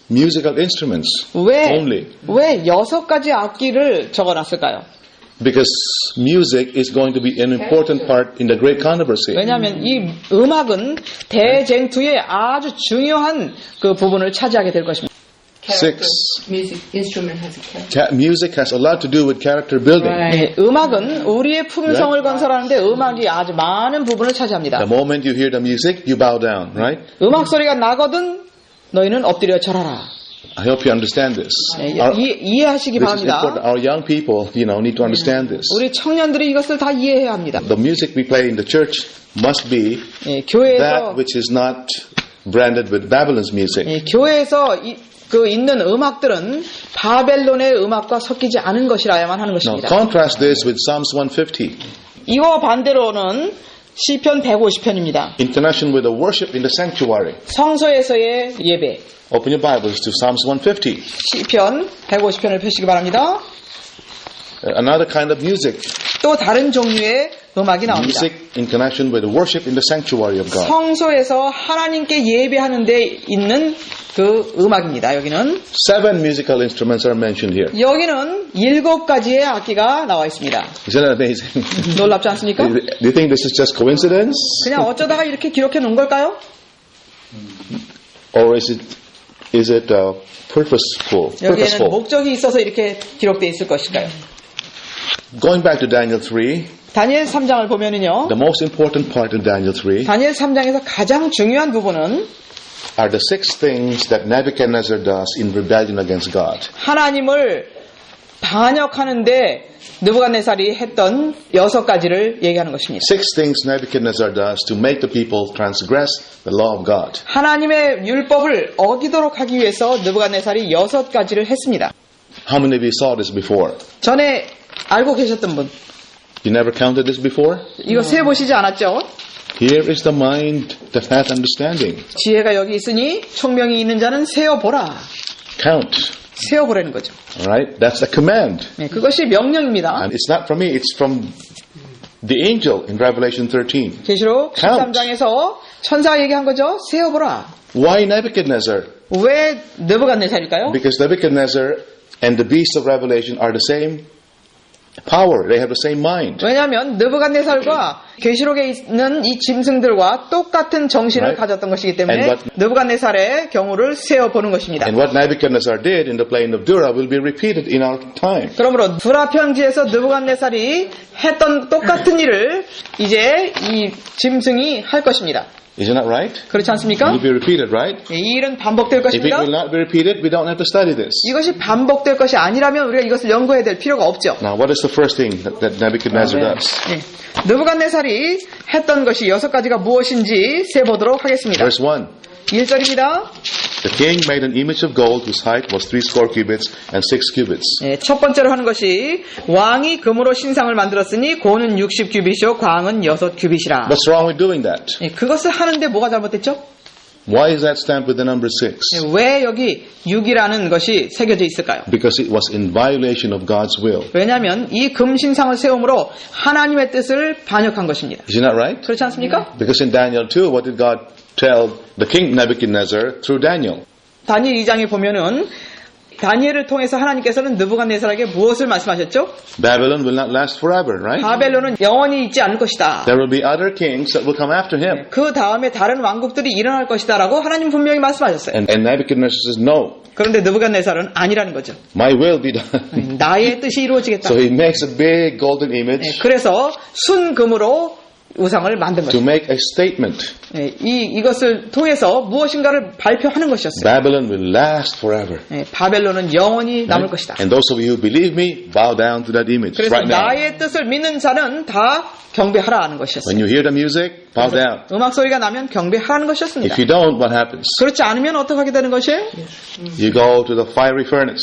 musical instruments 왜 only? 6가지 악기를 적어놨을까요? Because music is going to be an important part in the great controversy. 왜냐하면 이 음악은 대쟁투의 아주 중요한 그 부분을 차지하게 될 것입니다. 6. Music instrument has a character. Music has a lot to do with character building. 네, 음악은 우리의 품성을 건설하는데 음악이 아주 많은 부분을 차지합니다. The moment you hear the music, you bow down, right? 음악 소리가 나거든 너희는 엎드려 절하라. I hope you understand this. 네, Our- 이해하시기 this is important. 바랍니다. Our young people, need to understand this. 우리 청년들이 이것을 다 이해해야 합니다. The music we play in the church must be 예, 교회에서 that which is not branded with Babylon's music. 예, 교회에서 있는 음악들은 바벨론의 음악과 섞이지 않은 것이라야만 하는 Now, 것입니다. contrast this with Psalms 150, 이와 반대로는 시편 150편입니다. in connection with the worship in the sanctuary. 성소에서의 예배. Open your Bibles to Psalms 150. 시편 150편을 펴시기 바랍니다. Another kind of music. 또 다른 종류의 음악이 나옵니다. Music in connection with the worship in the sanctuary of God. 성소에서 하나님께 예배하는 데 있는 그 음악입니다. 여기는 7 musical instruments are mentioned here. 여기는 7가지의 악기가 나와 있습니다. Isn't that amazing? 놀랍지 않습니까? Do you think this is just coincidence? 그냥 어쩌다가 이렇게 기록해 놓은 걸까요? Or is it purposeful? 여기에는 목적이 있어서 이렇게 기록되어 있을 것일까요? Going back to Daniel 3, 다니엘 3장을 보면은요. the most important part in Daniel 3 다니엘 3장에서 가장 중요한 부분은 are the 6 things that Nebuchadnezzar does in rebellion against God. 하나님을 반역하는데 느부갓네살이 했던 6가지를 얘기하는 것입니다. 6 things Nebuchadnezzar does to make the people transgress the law of God. 하나님의 율법을 어기도록 하기 위해서 느부갓네살이 6가지를 했습니다. How many of you saw this before? 전에 알고 계셨던 분, You never counted this before? 이거 세보시지 않았죠? Here is the mind that hath understanding. 지혜가 여기 있으니 총명이 있는 자는 세어보라. Count. 세어보라는 거죠. Alright? That's a command. 네, 그것이 명령입니다. And it's not from me, it's from the angel in Revelation 13. 계시록 Count. 13장에서 천사가 얘기한 거죠. 세어보라. Why Nebuchadnezzar? 왜 느부갓네살일까요? Because Nebuchadnezzar and the beast of Revelation are the same power. They have the same mind. 왜냐하면 느부갓네살과 계시록에 있는 이 짐승들과 똑같은 정신을 Right. 가졌던 것이기 And 때문에 what- 느부갓네살의 경우를 세어보는 것입니다. And what Nebuchadnezzar did in the plain of Dura will be repeated in our time. 그러므로 두라 평지에서 느부갓네살이 했던 똑같은 일을 이제 이 짐승이 할 것입니다. Isn't that right? 그렇지 It 않습니까? will be repeated, right? 이 일은 반복될 If it 것입니다. will not be repeated, we don't have to study this. 이것이 반복될 것이 아니라면 우리가 이것을 연구해야 될 필요가 없죠. Now, what is the first thing that Nebuchadnezzar does? 네. 느부갓네살이 했던 것이 6가지가 무엇인지 세보도록 하겠습니다. Verse 1. 1절입니다. The king made an image of gold whose height was 60 cubits and 6 cubits. 네, 첫 번째로 하는 것이 왕이 금으로 신상을 만들었으니 고는 60규빗이요 광은 6규빗이라. What's wrong with doing that? 네, 그것을 하는데 뭐가 잘못됐죠? Why is that stamped with the number 6? 네, 왜 여기 6이라는 것이 새겨져 있을까요? Because it was in violation of God's will. 왜냐하면 이 금신상을 세움으로 하나님의 뜻을 반역한 것입니다. Isn't that right? 그렇지 않습니까? Because in Daniel 2, what did God tell the king Nebuchadnezzar through Daniel? 다니엘 2장에 보면은 다니엘을 통해서 하나님께서는 느부갓네살에게 무엇을 말씀하셨죠? Babylon will not last forever, right? 바벨론은 영원히 있지 않을 것이다. There will be other kings that will come after him. 그 다음에 다른 왕국들이 일어날 것이다라고 하나님 분명히 말씀하셨어요. And Nebuchadnezzar says, no, 그런데 느부갓네살은 아니라는 거죠. my will be done. 나의 뜻이 이루어지겠다. So he makes a big golden image 그래서 순금으로 우상을 만든 to 것입니다. make a statement. 이것을 통해서 무엇인가를 발표하는 것이었어요. Babylon will last forever. 바벨론은 영원히 남을 것이다. And those of you who believe me, bow down to that image 그래서 right now. 나의 뜻을 믿는 자는 다 경배하라는 것이었어요. When you hear the music, bow down. 음악 소리가 나면 경배하라는 것이었습니다. If you don't, what happens? 그렇지 않으면 어떻게 하게 되는 것이에요? You go to the fiery furnace.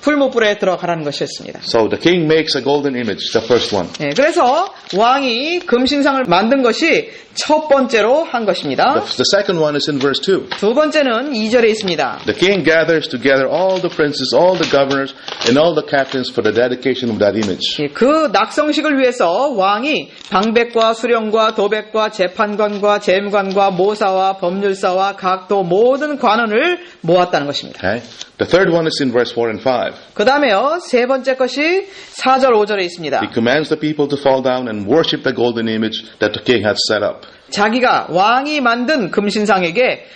풀무불에 들어가라는 것이었습니다. So the king makes a golden image, the first one. 그래서 왕이 금신상을 만든 것이 첫 번째로 한 것입니다. The second one is in verse 2. 두 번째는 2절에 있습니다. The king gathers together all the princes, all the governors, and all the captains for the dedication of that image. 그 낙성식을 위해서 왕이 방백과 수령과 도백과 재판관과 재무관과 모사와 법률사와 각도 모든 관원을 모았다는 것입니다. Okay? The third one is in verse 4 and 5. 그 다음에요, 세 번째 것이 4절 5절에 있습니다. He commands the people to fall down and worship the golden image that the king had set up. 자기가 왕이 만든 금신상에게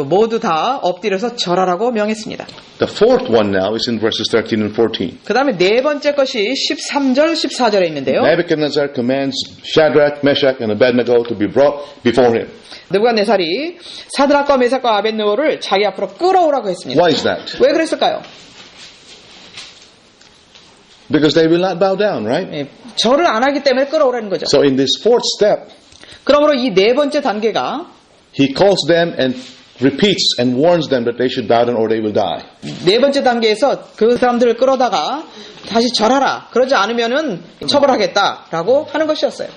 모두 다 엎드려서 절하라고 명했습니다. The fourth one now is in verses 13 and 14. 그 다음에 네 번째 것이 13절, 14절에 있는데요. Nebuchadnezzar commands Shadrach, Meshach, and Abednego to be brought before him. 느부갓네살이 사드락과 메삭과 아벳느고를 자기 앞으로 끌어오라고 했습니다. Why is that? 왜 그랬을까요? Because they will not bow down, right? 예, 절을 안 하기 때문에 끌어오라는 거죠. So in this fourth step, 그러므로 이 네 번째 단계가 he calls them and repeats and warns them that they should bow down or they will die. 네 번째 단계에서 그 사람들을 끌어다가 다시 절하라. 그러지 않으면은 처벌하겠다라고 하는 것이었어요.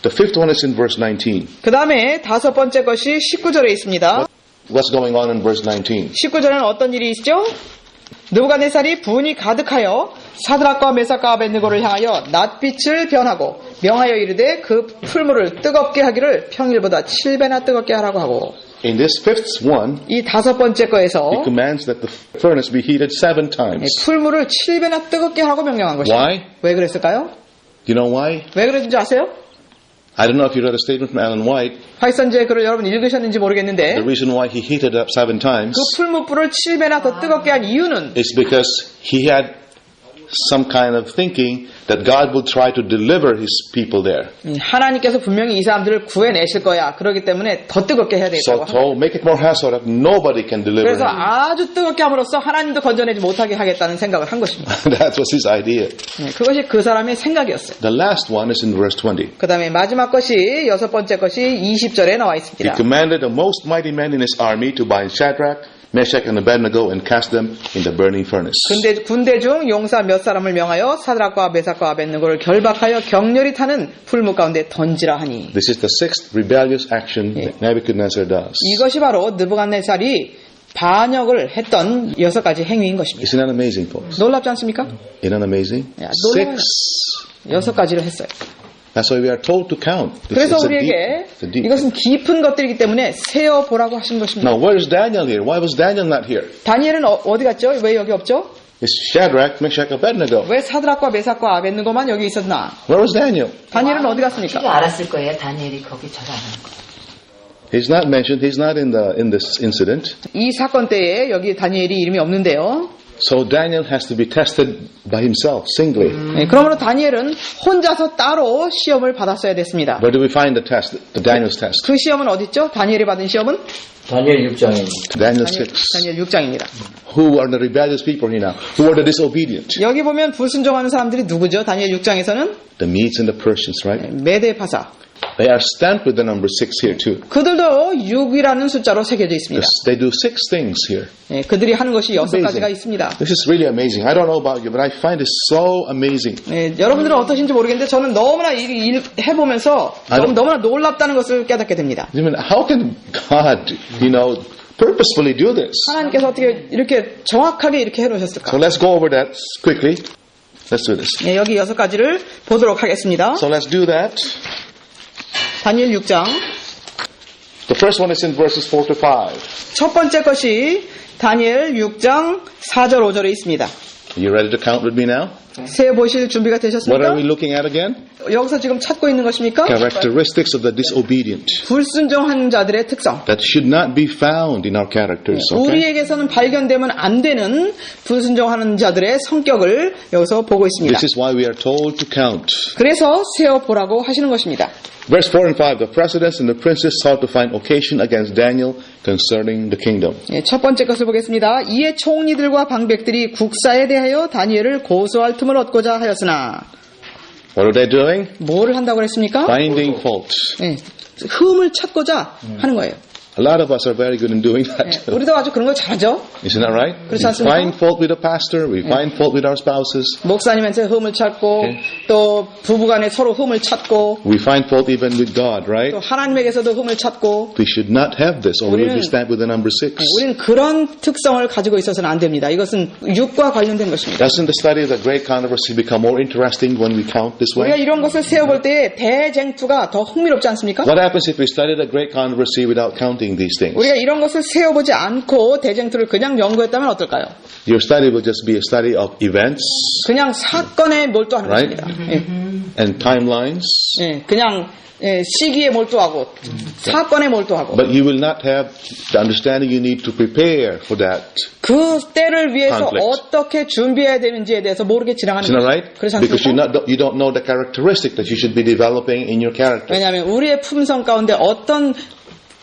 The fifth one is in verse 19. 그 다음에 다섯 번째 것이 19절에 있습니다. What's going on in verse 19? 19절에는 어떤 일이 있죠? 느부갓네살이 분이 가득하여 사드락과 메삭과 아벳느고를 향하여 낫빛을 변하고 명하여 이르되 그 풀물을 뜨겁게 하기를 평일보다 7배나 뜨겁게 하라고 하고 In this fifth one, 이 다섯 번째 거에서 he commands that the furnace be heated 7 times. 풀물을 7배나 뜨겁게 하라고 명령한 것이죠. Why? 왜 그랬을까요? You know why? 왜 그랬는지 아세요? I don't know if you read a statement from Ellen White. 화이선지의 글을 여러분 읽으셨는지 모르겠는데 The reason why he heated it up 7 times 그 풀무불을 7배나 더 뜨겁게 한 이유는 is because he had some kind of thinking that God would try to deliver his people there. 하나님께서 분명히 이 사람들을 구해내실 거야. 그렇기 때문에 더 뜨겁게 해야 되겠다고 So to make it more hassle that nobody can deliver 그래서 him. 아주 뜨겁게 함으로써 하나님도 건져내지 못하게 하겠다는 생각을 한 것입니다. That was his idea. 그것이 그 사람의 생각이었어요. The last one is in verse 20. 그 다음에 마지막 것이 여섯 번째 것이 20절에 나와 He 있습니다. commanded the most mighty men in his army to bind Shadrach, Meshach, and Abednego and cast them in the burning furnace. 군대 중 용사 몇 사람을 명하여 사드락과 메삭과 아벳느고를 결박하여 격렬히 타는 풀무 가운데 던지라 하니 This is the sixth rebellious action that Nebuchadnezzar does. 이것이 바로 느부갓네살이 반역을 했던 6가지 행위인 것입니다. Isn't that amazing, folks? 놀랍지 않습니까? Isn't that amazing? 야, 놀라워요. 6가지를 했어요. That's why we are told to count. 그래서 It's a 우리에게 deep, it's a deep. 이것은 깊은 것들이기 때문에 세어보라고 하신 것입니다. Now, where is Daniel here? Why was Daniel not here? 다니엘은 어디 갔죠? 왜 여기 없죠? It's Shadrach, Meshach, Abednego. 왜 사드락과 메삭과 아벳느고만 여기 있었나? Where was Daniel? 다니엘은 어디 갔습니까? 그거 알았을 거예요. 다니엘이 거기 절하는 거. He's not mentioned. He's not in this incident. 이 사건 때에 여기 다니엘이 이름이 없는데요. So Daniel has to be tested by himself, singly. 네, 그러므로 다니엘은 혼자서 따로 시험을 받았어야 됐습니다. Where do we find the test? The Daniel's test. 그 시험은 어디 있죠? 다니엘이 받은 시험은 다니엘 6장입니다. Daniel 6. 다니엘 6장입니다. Who are the rebellious people here now? Who are the disobedient? 여기 보면 불순종하는 사람들이 누구죠? 다니엘 6장에서는 The Medes and the Persians, right? 메대 파사. They are stamped with the number 6 here too. 그들도 6이라는 숫자로 새겨져 있습니다. They do 6 things here. 네, 그들이 하는 것이 6가지가 있습니다. This is really amazing. I don't know about you, but I find it so amazing. 네, 여러분들은 어떠신지 모르겠는데 저는 너무나 일 해보면서 너무나 놀랍다는 것을 깨닫게 됩니다. I mean, how can God, purposefully do this? 하나님께서 어떻게 이렇게 정확하게 이렇게 해놓으셨을까? So let's go over that quickly. Let's do this. 네, 여기 6가지를 보도록 하겠습니다. So let's do that. 다니엘 6장 The first one is in verses 4 to 5. 첫 번째 것이 다니엘 6장 4절 5절에 있습니다. You ready to count with me now? 세보실 준비가 What 되셨습니까? are we looking at again? 여기서 지금 찾고 있는 것입니까? Characteristics of the disobedient 불순종하는 자들의 특성. that should not be found in our characters. Okay? 우리에게서는 발견되면 안 되는 불순종하는 자들의 성격을 여기서 보고 있습니다. This is why we are told to count. 그래서 세어보라고 하시는 것입니다. Verse 4 and 5, the presidents and the princes sought to find occasion against Daniel concerning the kingdom. 첫 번째 것을 보겠습니다. 이에 총리들과 방백들이 국사에 대하여 다니엘을 고소할 틈을 얻고자 하였으나 What are they doing? 뭐를 한다고 했습니까? Finding fault. 흠을 찾고자 하는 거예요. A lot of us are very good in doing that. 우리도 아주 그런 걸 잘하죠. Isn't that right? We 그렇지 않습니까? find fault with a pastor, we find fault with our spouses, 목사님한테 흠을 찾고 또 부부간에 서로 흠을 찾고 we find fault even with God, right? 또 하나님에게서도 흠을 찾고 We should not have this, or we will be stamped with the number 6. 우리는 그런 특성을 가지고 있어서는 안 됩니다. 이것은 육과 관련된 것입니다. Doesn't the study of the great controversy become more interesting when we count this 우리가 way? 이런 것을 세어볼 때 대쟁투가 더 흥미롭지 않습니까? What happens if we study the great controversy without counting these things? 우리가 이런 것을 세어보지 않고 대쟁투를 그냥 연구했다면 어떨까요? Your study will just be a study of events, 그냥 사건에 몰두하는 Right? 것입니다. and timelines. 예, 그냥 시기에 몰두하고 사건에 몰두하고 But you will not have the understanding you need to prepare for that. 그 때를 위해서 Conflict. 어떻게 준비해야 되는지에 대해서 모르게 지나가는 Isn't that 거예요. right? 그렇지 Because 않습니까? you don't know the characteristic that you should be developing in your character. 왜냐하면 우리의 품성 가운데 어떤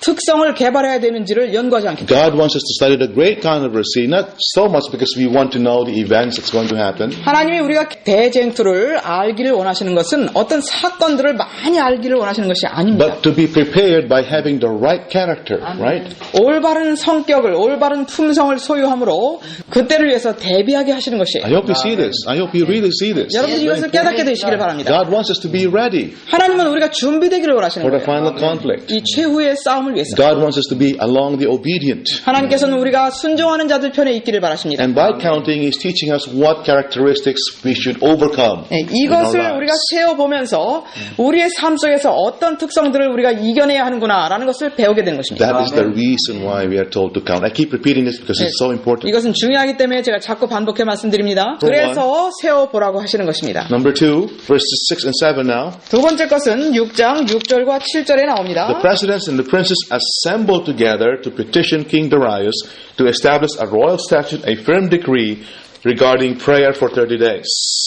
특성을 개발해야 되는지를 연구하지 않기 때문에 God wants us to study the great controversy, not so much because we want to know the events that's going to happen, 하나님이 우리가 대쟁투를 알기를 원하시는 것은 어떤 사건들을 많이 알기를 원하시는 것이 아닙니다. but to be prepared by having the right character, right? 올바른 성격을 올바른 품성을 소유함으로 그때를 위해서 대비하게 하시는 것이에요. I hope you see this. I hope you really see this. 여러분 이것을 깨닫게 되시기를 바랍니다. God wants us to be ready 하나님은 우리가 준비되기를 원하시는 for the 거예요. final conflict. 이 최후의 싸움을 위해서. God wants us to be along the obedient. 하나님께서는 우리가 순종하는 자들 편에 있기를 바라십니다. And by counting, He's teaching us what characteristics we should overcome. 네, in our 이것을 lives. 우리가 세어보면서 우리의 삶 속에서 어떤 특성들을 우리가 이겨내야 하는구나라는 것을 배우게 되는 것입니다. That is the reason why we are told to count. I keep repeating this because it's so important. 이것은 중요하기 때문에 제가 자꾸 반복해 말씀드립니다. 그래서 세어보라고 하시는 것입니다. Number 2, verses 6 and 7 now. 두 번째 것은 6장 6절과 7절에 The 나옵니다. presidents and the princes assembled together to petition King Darius to establish a royal statute, a firm decree regarding prayer for 30 days.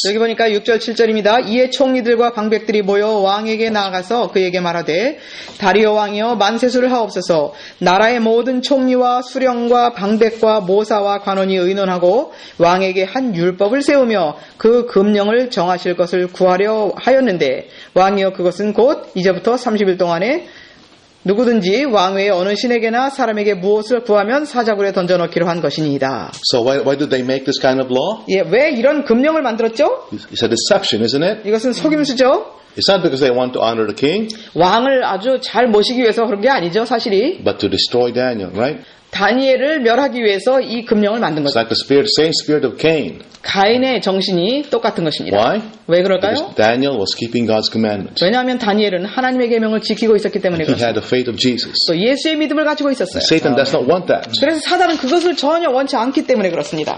여기 보니까 6절 7절입니다. 이에 총리들과 방백들이 모여 왕에게 나아가서 그에게 말하되 다리오 왕이여 만세수를 하옵소서. 나라의 모든 총리와 수령과 방백과 모사와 관원이 의논하고 왕에게 한 율법을 세우며 그 금령을 정하실 것을 구하려 하였는데 왕이여 그것은 곧 이제부터 30일 동안에 누구든지 왕 외에 어느 신에게나 사람에게 무엇을 구하면 사자굴에 던져넣기로 한 것이니이다. So why did they make this kind of law? 예, 왜 이런 금령을 만들었죠? It's a deception, isn't it? 이것은 속임수죠. It's not because they want to honor the king, 왕을 아주 잘 모시기 위해서 그런 게 아니죠, 사실이. but to destroy Daniel, right? 다니엘을 멸하기 위해서 이 금령을 만든 It's 거죠. like the same spirit of Cain. 가인의 정신이 똑같은 것입니다. Why? 왜 Because 그럴까요? Daniel was keeping God's commandments. 왜냐하면 다니엘은 하나님의 계명을 지키고 있었기 때문에 He 그렇습니다. had the faith of Jesus. 또 예수의 믿음을 가지고 있었어요. Satan does not want that. 그래서 사단은 그것을 전혀 원치 않기 때문에 그렇습니다.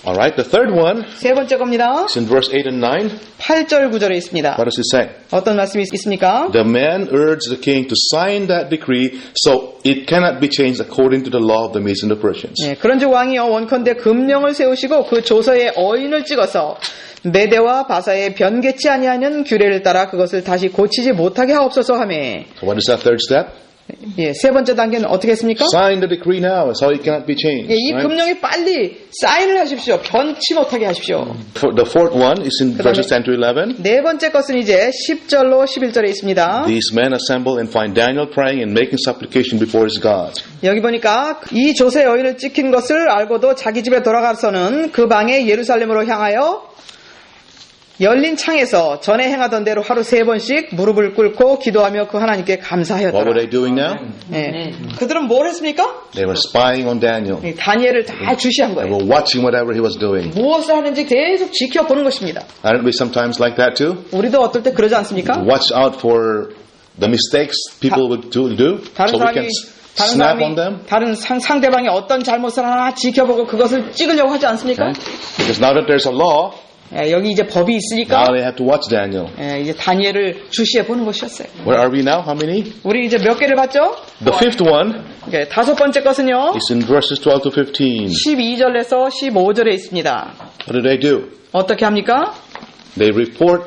All right, the third one 세 번째 겁니다. is in verse 8 and 9. 8절 9절에 있습니다. What does it say? 어떤 말씀이 있습니까? The man urged the king to sign that decree so it cannot be changed according to the law of the Medes and the Persians. 예, 그런즉 왕이여 원컨대 금령을 세우시고 그 조서에 어인을 찍어서 메대와 바사에 변개치 아니하는 규례를 따라 그것을 다시 고치지 못하게 하옵소서 하매. So what is that third step? 예, 세 번째 단계는 어떻게 했습니까? Sign the decree now so it cannot be changed. 예, 이 right? 금령에 빨리 사인을 하십시오. 변치 못하게 하십시오. The fourth one is in verses 10 to 11. 네 번째 것은 이제 10절로 11절에 있습니다. These men assemble and find Daniel praying and making supplication before his God. 여기 보니까 이 조세 여인을 찍힌 것을 알고도 자기 집에 돌아가서는 그 방에 예루살렘으로 향하여 열린 창에서 전에 행하던 대로 하루 3번씩 무릎을 꿇고 기도하며 그 하나님께 What were 감사하였더라. they doing now? 예. 그들은 뭘 했습니까? They were spying on Daniel. 예, 다니엘을 다 주시한 They 거예요. were watching whatever he was doing. 무엇을 하는지 계속 지켜보는 것입니다. Aren't we sometimes like that too? 우리도 어떨 때 그러지 않습니까? Watch out for the mistakes people would do 다른 so we 사람이 can snap on them. 다른 상대방이 어떤 잘못을 하나 지켜보고 그것을 찍으려고 하지 않습니까? Okay? Because now that there's a law, 예, 여기 이제 법이 있으니까 now they have to watch Daniel. 예, 이제 다니엘을 주시해 보는 것이었어요. Where are we now? How many? 우리 이제 몇 개를 봤죠? The fifth one 예, 다섯 번째 것은요. is in verses 12 to 15. 12절에서 15절에 있습니다. What do they do? 어떻게 합니까? They report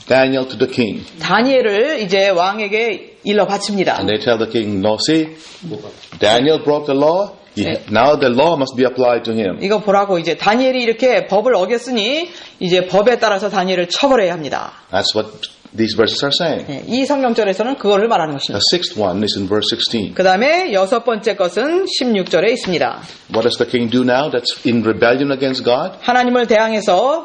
Daniel to the king. 다니엘을 이제 왕에게 일러 바칩니다. And they tell the king, no, see, Daniel broke the law. Now the law must be applied to him. 이거 보라고 이제 다니엘이 이렇게 법을 어겼으니 이제 법에 따라서 다니엘을 처벌해야 합니다. That's what these verses are saying. 예, 이 성경절에서는 그거를 말하는 것입니다. The sixth one is in verse 16. 그 다음에 여섯 번째 것은 16절에 있습니다. What does the king do now that's in rebellion against God? 하나님을 대항해서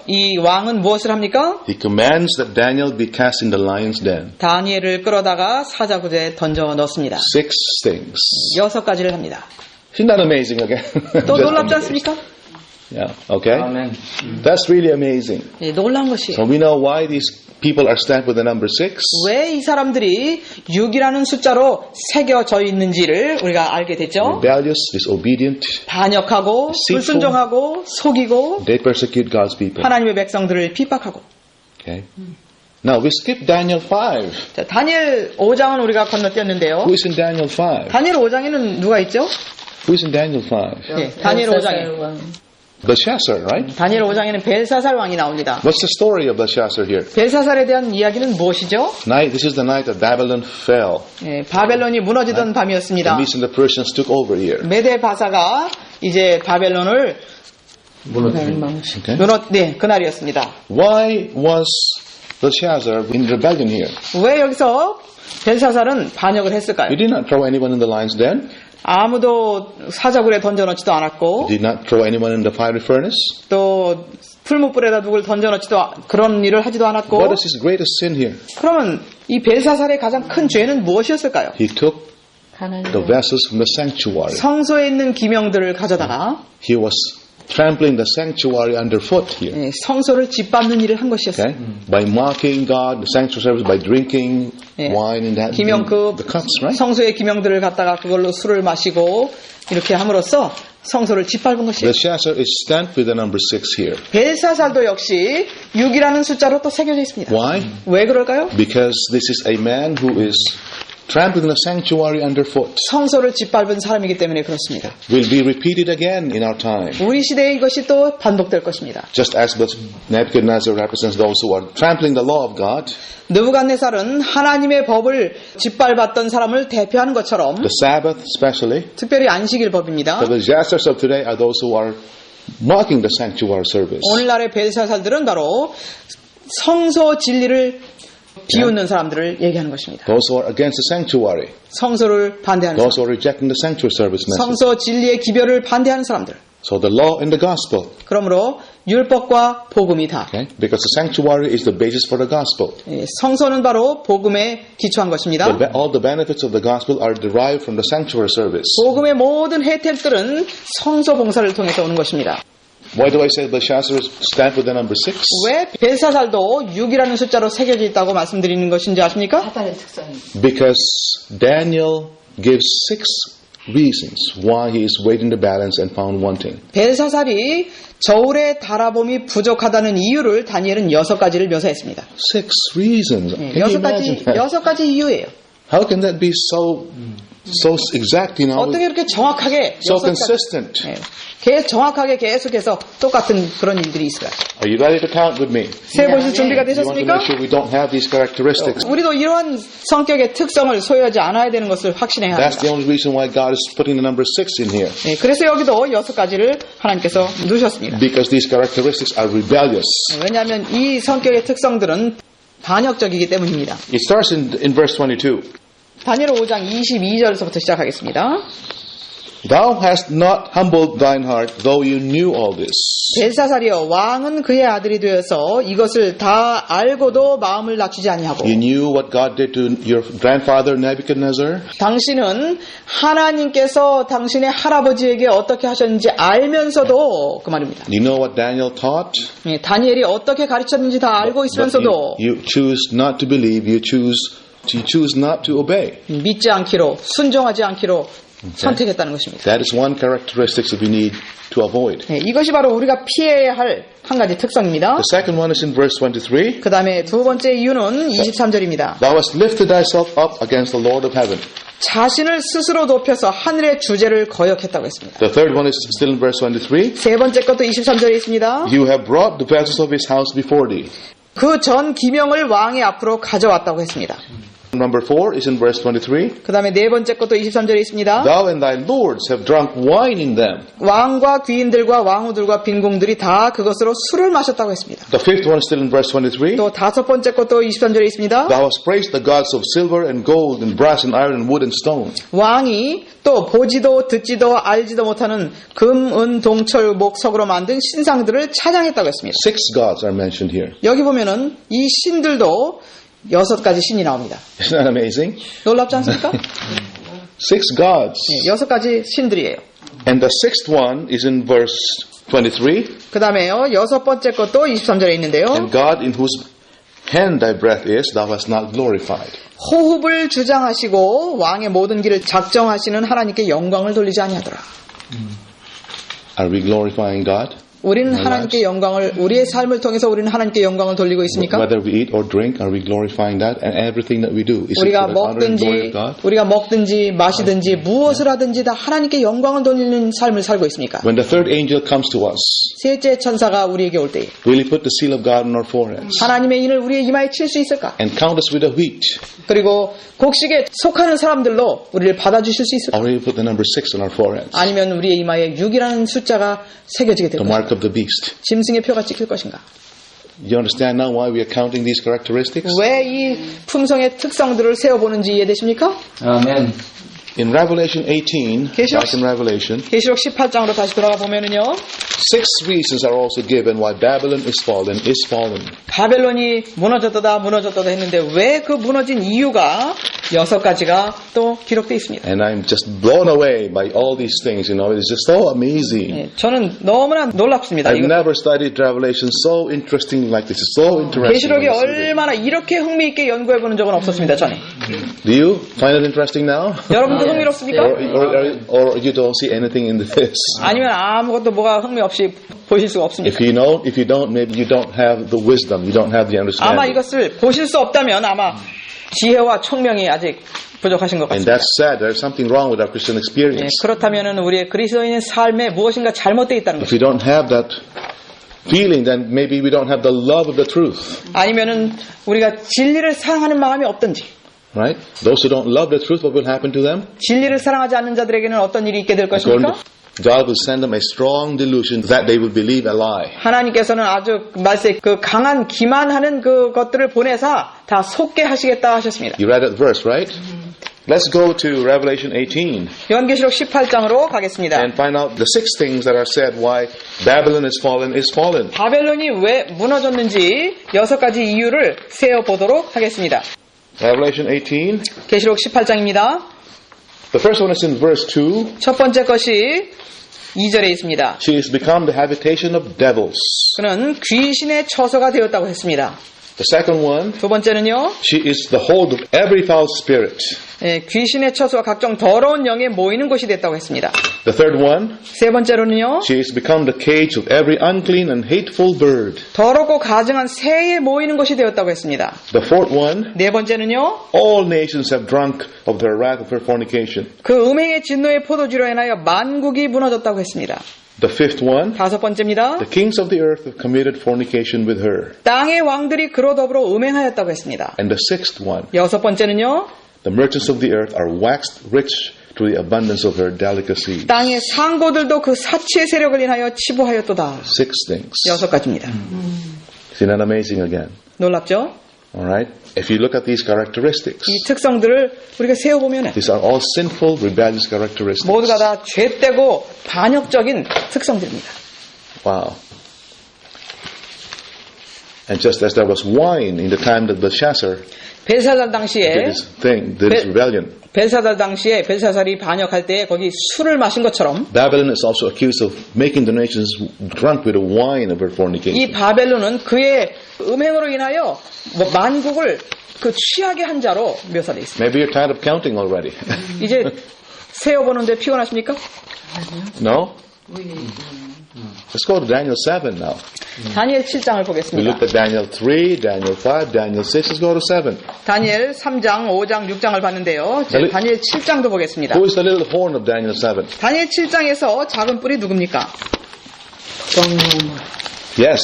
이 왕은 무엇을 합니까? He commands that Daniel be cast in the lion's den. 다니엘을 끌어다가 사자굴에 던져 넣습니다. 6 things. 여섯 가지를 합니다. Isn't that amazing again? 또 Just 놀랍지 amazing. 않습니까? Yeah, okay? 아멘. That's really amazing. 예, 놀라운 것이에요. So we know why these people are stamped with the number 6. 왜 이 사람들이 6이라는 숫자로 새겨져 있는지를 우리가 알게 됐죠. Rebellious, disobedient. 반역하고 Deceitful. 불순종하고 속이고 They persecute God's people. 하나님의 백성들을 핍박하고 Okay. Now we skip Daniel 5. 자, 다니엘 5장은 우리가 건너뛰었는데요. Who is in Daniel 5? 다니엘 5장에는 누가 있죠? Who is in Daniel 5? 네, 다니엘 5장에. Belshazzar, right? 다니엘 5장에는 벨사살 왕이 나옵니다. What's the story of Belshazzar here? 벨사살에 대한 이야기는 무엇이죠? This is the night that Babylon fell. 네, 바벨론이 무너지던 The 밤이었습니다. Medes and the Persians took over here. 메데 바사가 이제 바벨론을 Okay. 그날이었습니다. Why was Belshazzar in rebellion here? 왜 여기서 벨사살은 반역을 했을까요? He did not throw anyone in the lion's den. 아무도 사자굴에 던져놓지도 않았고 He did not throw anyone in the fiery furnace. 또 풀무불에다 누굴 던져놓지도 그런 일을 하지도 않았고 What is his greatest sin here? 그러면 이 벨사살의 가장 큰 죄는 무엇이었을까요? He took the vessels from the sanctuary. 성소에 있는 기명들을 가져다가 He was trampling the sanctuary underfoot here. 성소를 짓밟는 일을 한 것이었어요. Okay? By mocking God, the sanctuary service, by drinking wine in that 기명 the cups, right? 성소의 기명들을 갖다가 그걸로 술을 마시고 이렇게 함으로써 성소를 짓밟은 것이에요. Belshazzar is stamped with the number 6 here. 벨사살도 역시 6이라는 숫자로 또 새겨져 있습니다. Why? 왜 그럴까요? Because this is a man who is trampling the sanctuary underfoot. 성소를 짓밟은 사람이기 때문에 그렇습니다. Will be repeated again in our time. 우리 시대에 이것이 또 반복될 것입니다. Just as Nebuchadnezzar represents those who are trampling the law of God, 느부갓네살은 하나님의 법을 짓밟았던 사람을 대표하는 것처럼 the Sabbath especially, 특별히 안식일법입니다. the Belshazars of today are those who are mocking the sanctuary service. 오늘날의 벨사살들은 바로 성소 진리를 비웃는 사람들을 얘기하는 것입니다. Those who are against the sanctuary, 성소를 반대하는 those 사람, who are rejecting the sanctuary service message. 성소 진리의 기별을 반대하는 사람들. So the law and the gospel, 그러므로 율법과 복음이 다. okay? Because the sanctuary is the basis for the gospel. 성소는 바로 복음에 기초한 것입니다. All the benefits of the gospel are derived from the sanctuary service. 복음의 모든 혜택들은 성소 봉사를 통해서 오는 것입니다. Why do I say Belshazzar is stamped with the number 6? 왜 벨사살도 6이라는 숫자로 새겨져 있다고 말씀드리는 것인지 아십니까? 사단의 특성이 Because Daniel gives 6 reasons why he is weighed in the balance and found wanting. 벨사살이 저울의 달아봄이 부족하다는 이유를 다니엘은 6가지를 묘사했습니다. 6 reasons. Can you imagine that? 6가지 이유예요. How can that be so exact, you know? 어떻게 이렇게 정확하게 So 6가지, consistent. 정확하게 계속해서 똑같은 그런 일들이 있어요. Are you ready to count with me? 세보실 준비가 You want to 되셨습니까? make sure we don't have these characteristics. 우리도 이러한 성격의 특성을 소유하지 않아야 되는 것을 확신해야 That's the 합니다. only reason why God is putting the number 6 in here. 그래서 여기도 6가지를 하나님께서 넣으셨습니다. Because these characteristics are rebellious. 왜냐하면 이 성격의 특성들은 반역적이기 때문입니다. It starts in verse 22. 다니엘 5장 22절에서부터 시작하겠습니다. Thou hast not humbled thine heart, though you knew all this. 벨사살이여 왕은 그의 아들이 되어서 이것을 다 알고도 마음을 낮추지 아니하고 You knew what God did to your grandfather Nebuchadnezzar. 당신은 하나님께서 당신의 할아버지에게 어떻게 하셨는지 알면서도 그 말입니다. You know what Daniel taught. 다니엘이 어떻게 가르쳤는지 다 알고 But 있으면서도 you choose not to believe. You choose not to obey. 믿지 않기로 순종하지 않기로 선택했다는 것입니다. That is one characteristic that we need to avoid. 이것이 바로 우리가 피해야 할 한 가지 특성입니다. The second one is in verse 23. 그 다음에 두 번째 이유는 23절입니다. Thou hast lifted thyself up against the Lord of heaven. 자신을 스스로 높여서 하늘의 주제를 거역했다고 했습니다. The third one is still in verse 23. 세 번째 것도 23절에 있습니다. You have brought the vessels of his house before thee. 그 전 기명을 왕의 앞으로 가져왔다고 했습니다. Number 4 is in verse 23. 그 다음에 네 번째 것도 23절에 있습니다. Thou and thy lords have drunk wine in them. 왕과 귀인들과 왕후들과 빈궁들이 다 그것으로 술을 마셨다고 했습니다. The fifth one is still in verse 23. 또 다섯 번째 것도 23절에 있습니다. Thou hast praised the gods of silver and gold and brass and iron and wood and stone. 왕이 또 보지도 듣지도 알지도 못하는 금, 은, 동철, 목, 석으로 만든 신상들을 찬양했다고 했습니다. 6 gods are mentioned here. 여기 보면은 이 신들도 6가지 신이 나옵니다. Isn't that amazing? 놀랍지 않습니까? 6 gods. 6가지 신들이에요. And the sixth one is in verse 23. 그 다음에요, 여섯 번째 것도 23절에 있는데요. And God in whose hand thy breath is, thou hast not glorified. 호흡을 주장하시고 왕의 모든 길을 작정하시는 하나님께 영광을 돌리지 아니하더라. Are we glorifying God? 우리는 our 하나님께 lives? 영광을 우리의 삶을 통해서 우리는 하나님께 영광을 돌리고 있습니까? Whether we eat or drink, are we glorifying that? And everything that we do, is it 우리가 for the honor and glory of 먹든지 God? 우리가 먹든지 마시든지 무엇을 하든지 다 하나님께 영광을 돌리는 삶을 살고 있습니까? When the third angel comes to us, 셋째 천사가 우리에게 올 때 will he put the seal of God on our foreheads 하나님의 인을 우리의 이마에 칠 수 있을까? and count us with the wheat? 그리고 곡식에 속하는 사람들로 우리를 받아주실 수 있을까? Or will he put the number 6 on our foreheads? 아니면 우리의 이마에 6이라는 숫자가 새겨지게 될 The 것인가? mark of the beast. 짐승의 표가 찍힐 것인가? You understand now why we are counting these characteristics? 왜 이 품성의 특성들을 세어보는지 이해되십니까? 아멘. In Revelation 18, 계시록- back in Revelation, 계시록 18장으로 다시 돌아가 보면은요. 6 reasons are also given why Babylon is fallen. 바벨론이 무너졌다 했는데 왜 그 무너진 이유가 6가지가 또 기록되어 있습니다. And I'm just blown away by all these things, you know, it's just so amazing. 예, 저는 너무나 놀랍습니다. I've 이거 never studied Revelation so interesting like this. It's so interesting. 계시록이 when I see it. 얼마나 이렇게 흥미있게 연구해 보는 적은 없었습니다. 전에. Do you find it interesting now? 여러분도 흥미롭습니까? Or you don't see anything in this? 아니면 아무것도 뭐가 흥미 없이 보실 수가 없습니까? If you don't, maybe you don't have the wisdom, you don't have the 아마 understanding. 이것을 보실 수 없다면 아마 지혜와 총명이 아직 부족하신 것 And 같습니다. that's sad. There's something wrong with our Christian 예, experience. 그렇다면 우리의 그리스도인의 삶에 무엇인가 잘못되어 있다는 If 것입니다. we don't have that feeling, then maybe we don't have the love of the truth. 아니면은 우리가 진리를 사랑하는 마음이 없든지 Right? Those who don't love the truth, what will happen to them? 진리를 사랑하지 않는 자들에게는 어떤 일이 있게 될 According 것입니까? to God will send them a strong delusion that they will believe a lie. 하나님께서는 아주 말세 그 강한 기만하는 그 것들을 보내사 다 속게 하시겠다 하셨습니다. You read that verse, right? Let's go to Revelation 18 요한계시록 18장으로 가겠습니다. and find out the 6 things that are said why Babylon is fallen. 바벨론이 왜 무너졌는지 6가지 이유를 세어보도록 하겠습니다. Revelation 18. 계시록 18장입니다. The first one is in verse 2. 첫 번째 것이 2절에 있습니다. She has become the habitation of devils. 그는 귀신의 처소가 되었다고 했습니다. The second one, 두 번째는요. she is the hold of every foul spirit. 예, 귀신의 처소와 각종 더러운 영에 모이는 곳이 됐다고 했습니다. The third one, 세 번째로는요. she has become the cage of every unclean and hateful bird. 더럽고 가증한 새에 모이는 곳이 되었다고 했습니다. The fourth one, 네 번째는요. all nations have drunk of the wrath of her fornication. 그 음행의 진노의 포도주로 인하여 만국이 무너졌다고 했습니다. The fifth one, 다섯 번째입니다. the kings of the earth have committed fornication with her. 땅의 왕들이 그로 더불어 음행하였다고 했습니다. And the sixth one, 여섯 번째는요. the merchants of the earth are waxed rich through the abundance of her delicacies. 땅의 상고들도 그 사치의 세력을 인하여 치부하였도다. 6 things. 여섯 가지입니다. Isn't that amazing again? 놀랍죠? Alright? If you look at these characteristics, 이 특성들을 우리가 세어보면 these are all sinful, rebellious characteristics. 모두가 다 죄되고 반역적인 특성들입니다. Wow. And just as there was wine in the time that Belshazzar 벨사살 당시에 did his thing, did his rebellion, 벨사살 당시에 벨사살이 반역할 때 거기 술을 마신 것처럼 Babylon is also accused of making the nations drunk with the wine of her 이 fornication. 바벨론은 그의 음행으로 인하여 만국을 그 취하게 한 자로 묘사되어 있습니다. Maybe you're tired of counting already. 이제 세어보는데 피곤하십니까? No? Let's go to Daniel 7 now. 다니엘 7장을 We 보겠습니다. looked at Daniel 3, Daniel 5, Daniel 6. Let's go to 7. 다니엘 3장, 5장, 6장을 봤는데요. 이제 다니엘 7장도 보겠습니다. Who is the little horn of Daniel 7? 다니엘 7장에서 작은 뿔이 누굽니까? Yes.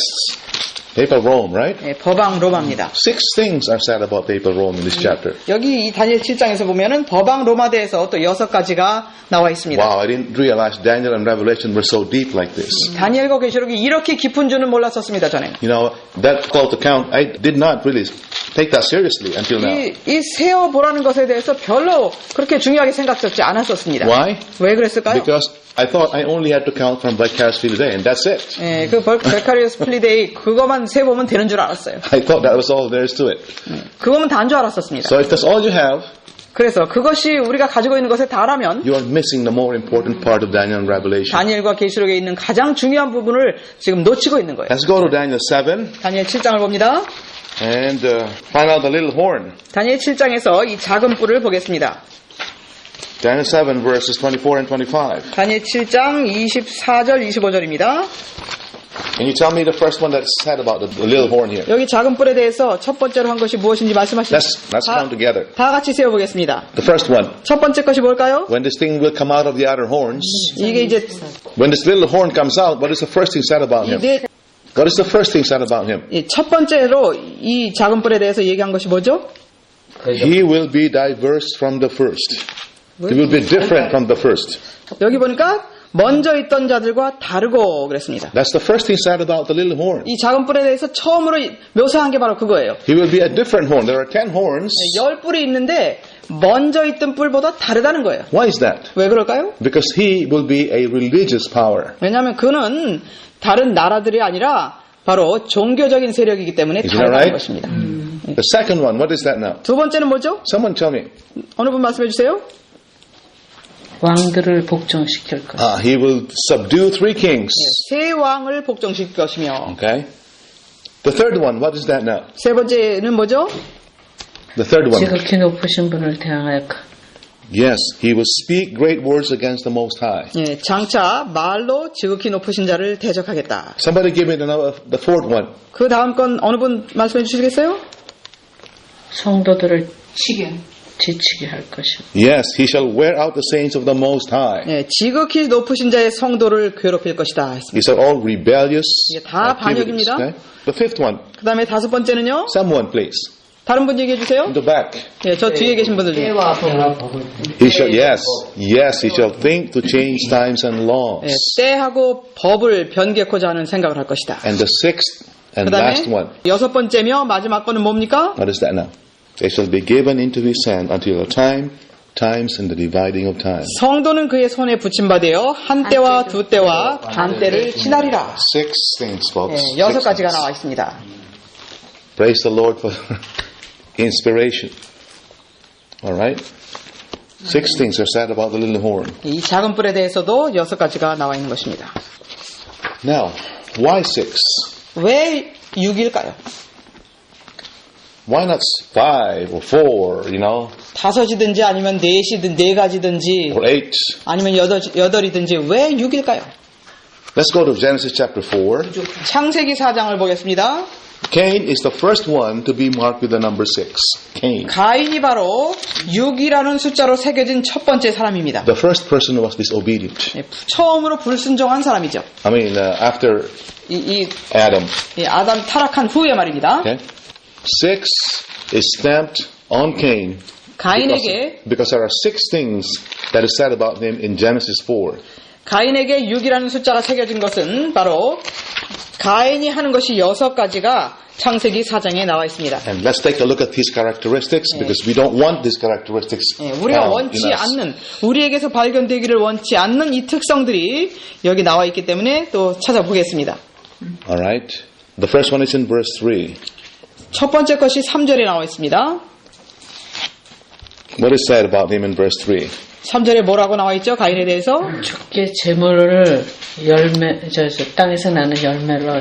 Papal Rome, right? 네, 법왕 로마입니다. 6 things are said about Papal Rome in this chapter. 여기 이 다니엘 7장에서 보면은 법왕 로마에 대해서 또 6가지가 나와 있습니다. Wow, I didn't realize Daniel and Revelation were so deep like this. 다니엘과 계시록이 이렇게 깊은 줄은 몰랐었습니다, 전에는. You know, that call to count, I did not really take that seriously until now. 이 세어보라는 것에 대해서 별로 그렇게 중요하게 생각하지 않았었습니다. Why? 왜 그랬을까요? Because I thought I only had to count from Vicarious Fidelity and that's it. 예, 그 베카리우스 플리데이 그것만 세보면 되는 줄 알았어요. I thought that was all there is to it. 그거면 다인 줄 알았었습니다. So if that's all you have, 그래서 그것이 우리가 가지고 있는 것에 다라면 you are missing the more important part of Daniel and Revelation. 다니엘과 계시록에 있는 가장 중요한 부분을 지금 놓치고 있는 거예요. Let's go to Daniel 7 다니엘 7장을 봅니다. and find out the little horn. 다니엘 7장에서 이 작은 뿔을 보겠습니다. Daniel 7 verses 24 and 25. 다니엘 7장 24절 25절입니다. Can you tell me the first one that's said about the little horn here? 여기 작은 뿔에 대해서 첫 번째로 한 것이 무엇인지 말씀하시죠. Let's count together. 다 같이 세어보겠습니다. The first one. 첫 번째 것이 뭘까요? When this thing will come out of the outer horns, 이게 이제 when this little horn comes out, what is the first thing said about him? 이게 What is the first thing said about him? 첫 번째로 이 작은 뿔에 대해서 얘기한 것이 뭐죠? He will be diverse from the first. He will be different from the first. 여기 보니까 먼저 있던 자들과 다르고 그랬습니다. That's the first thing said about the little horn. 이 작은 뿔에 대해서 처음으로 묘사한 게 바로 그거예요. He will be a different horn. There are 10 horns. 10뿔이 있는데 먼저 있던 뿔보다 다르다는 거예요. Why is that? 왜 그럴까요? Because he will be a religious power. 왜냐하면 그는 다른 나라들이 아니라 바로 종교적인 세력이기 때문에 Isn't that 다르다는 right? 것입니다. The second one, what is that now? 두 번째는 뭐죠? Someone tell me. 어느 분 말씀해 주세요. 왕들을 복종시킬 것. He will subdue 3 kings. 세 왕을 복종시킬 것이며. Okay. The third one, what is that now? 세 번째는 뭐죠? The third one. 지극히 높으신 분을 대하여 Yes, he will speak great words against the Most High. 예, 장차 말로 지극히 높으신 자를 대적하겠다. Somebody give me the fourth one. 그 다음 건 어느 분 말씀해 주시겠어요? 성도들을 지게. 지치게 할 것이고. Yes, he shall wear out the saints of the Most High. 예, 지극히 높으신 자의 성도를 괴롭힐 것이다 했습니다. These are all rebellious 이게 다 activities. 반역입니다. Okay? The fifth one. 그 다음에 다섯 번째는요. Someone, please. 다른 분 얘기해 주세요. In the back. 예, 저 뒤에 계신 분들 중에. 때와 법을. He shall, yes, he shall think to change times and laws. 예, 때하고 법을 변개코자 하는 생각을 할 것이다. And the sixth and 그 last 다음에 one. 여섯 번째며 마지막 거는 뭡니까? What is that now? They shall be given into his hand until the times and the dividing of time. 성도는 그의 손에 붙임받아요. 한 때와 두 때와 반 때를 지나리라. 6 things, folks. 예, 여섯 6 가지가 things. 나와 있습니다. Praise the Lord for inspiration. All right? 6 things are said about the little horn. 이 작은 뿔에 대해서도 여섯 가지가 나와 있는 것입니다. Now, why 6? 왜 6일까요? Why not 5 or 4, you know, 다섯이든지 아니면 넷이든 네 가지든지 or 8? 아니면 여덟이든지 왜 6일까요? Let's go to Genesis chapter 4. 창세기 4장을 보겠습니다. Cain is the first one to be marked with the number 6. Cain. 가인이 바로 6이라는 숫자로 새겨진 첫 번째 사람입니다. The first person who was disobedient. 예, 처음으로 불순종한 사람이죠. I mean, after 이 Adam. 아담 타락한 후에 말입니다. Okay? 6 is stamped on Cain 가인에게 because there are 6 things that is said about him in Genesis 4. 가인에게 6이라는 숫자가 새겨진 것은 바로 가인이 하는 것이 여섯 가지가 창세기 4장에 나와 있습니다. And let's take a look at his characteristics because we don't want these characteristics 예, 우리가 found 원치 in us. 않는, 우리에게서 발견되기를 원치 않는 이 특성들이 여기 나와 있기 때문에 또 찾아보겠습니다. All right. The first one is in verse 3. 첫 번째 것이 3절에 나와 있습니다. What is said about him in verse 3? 3절에 뭐라고 나와 있죠? 가인에 대해서? 주께 제물을 땅에서 나는 열매로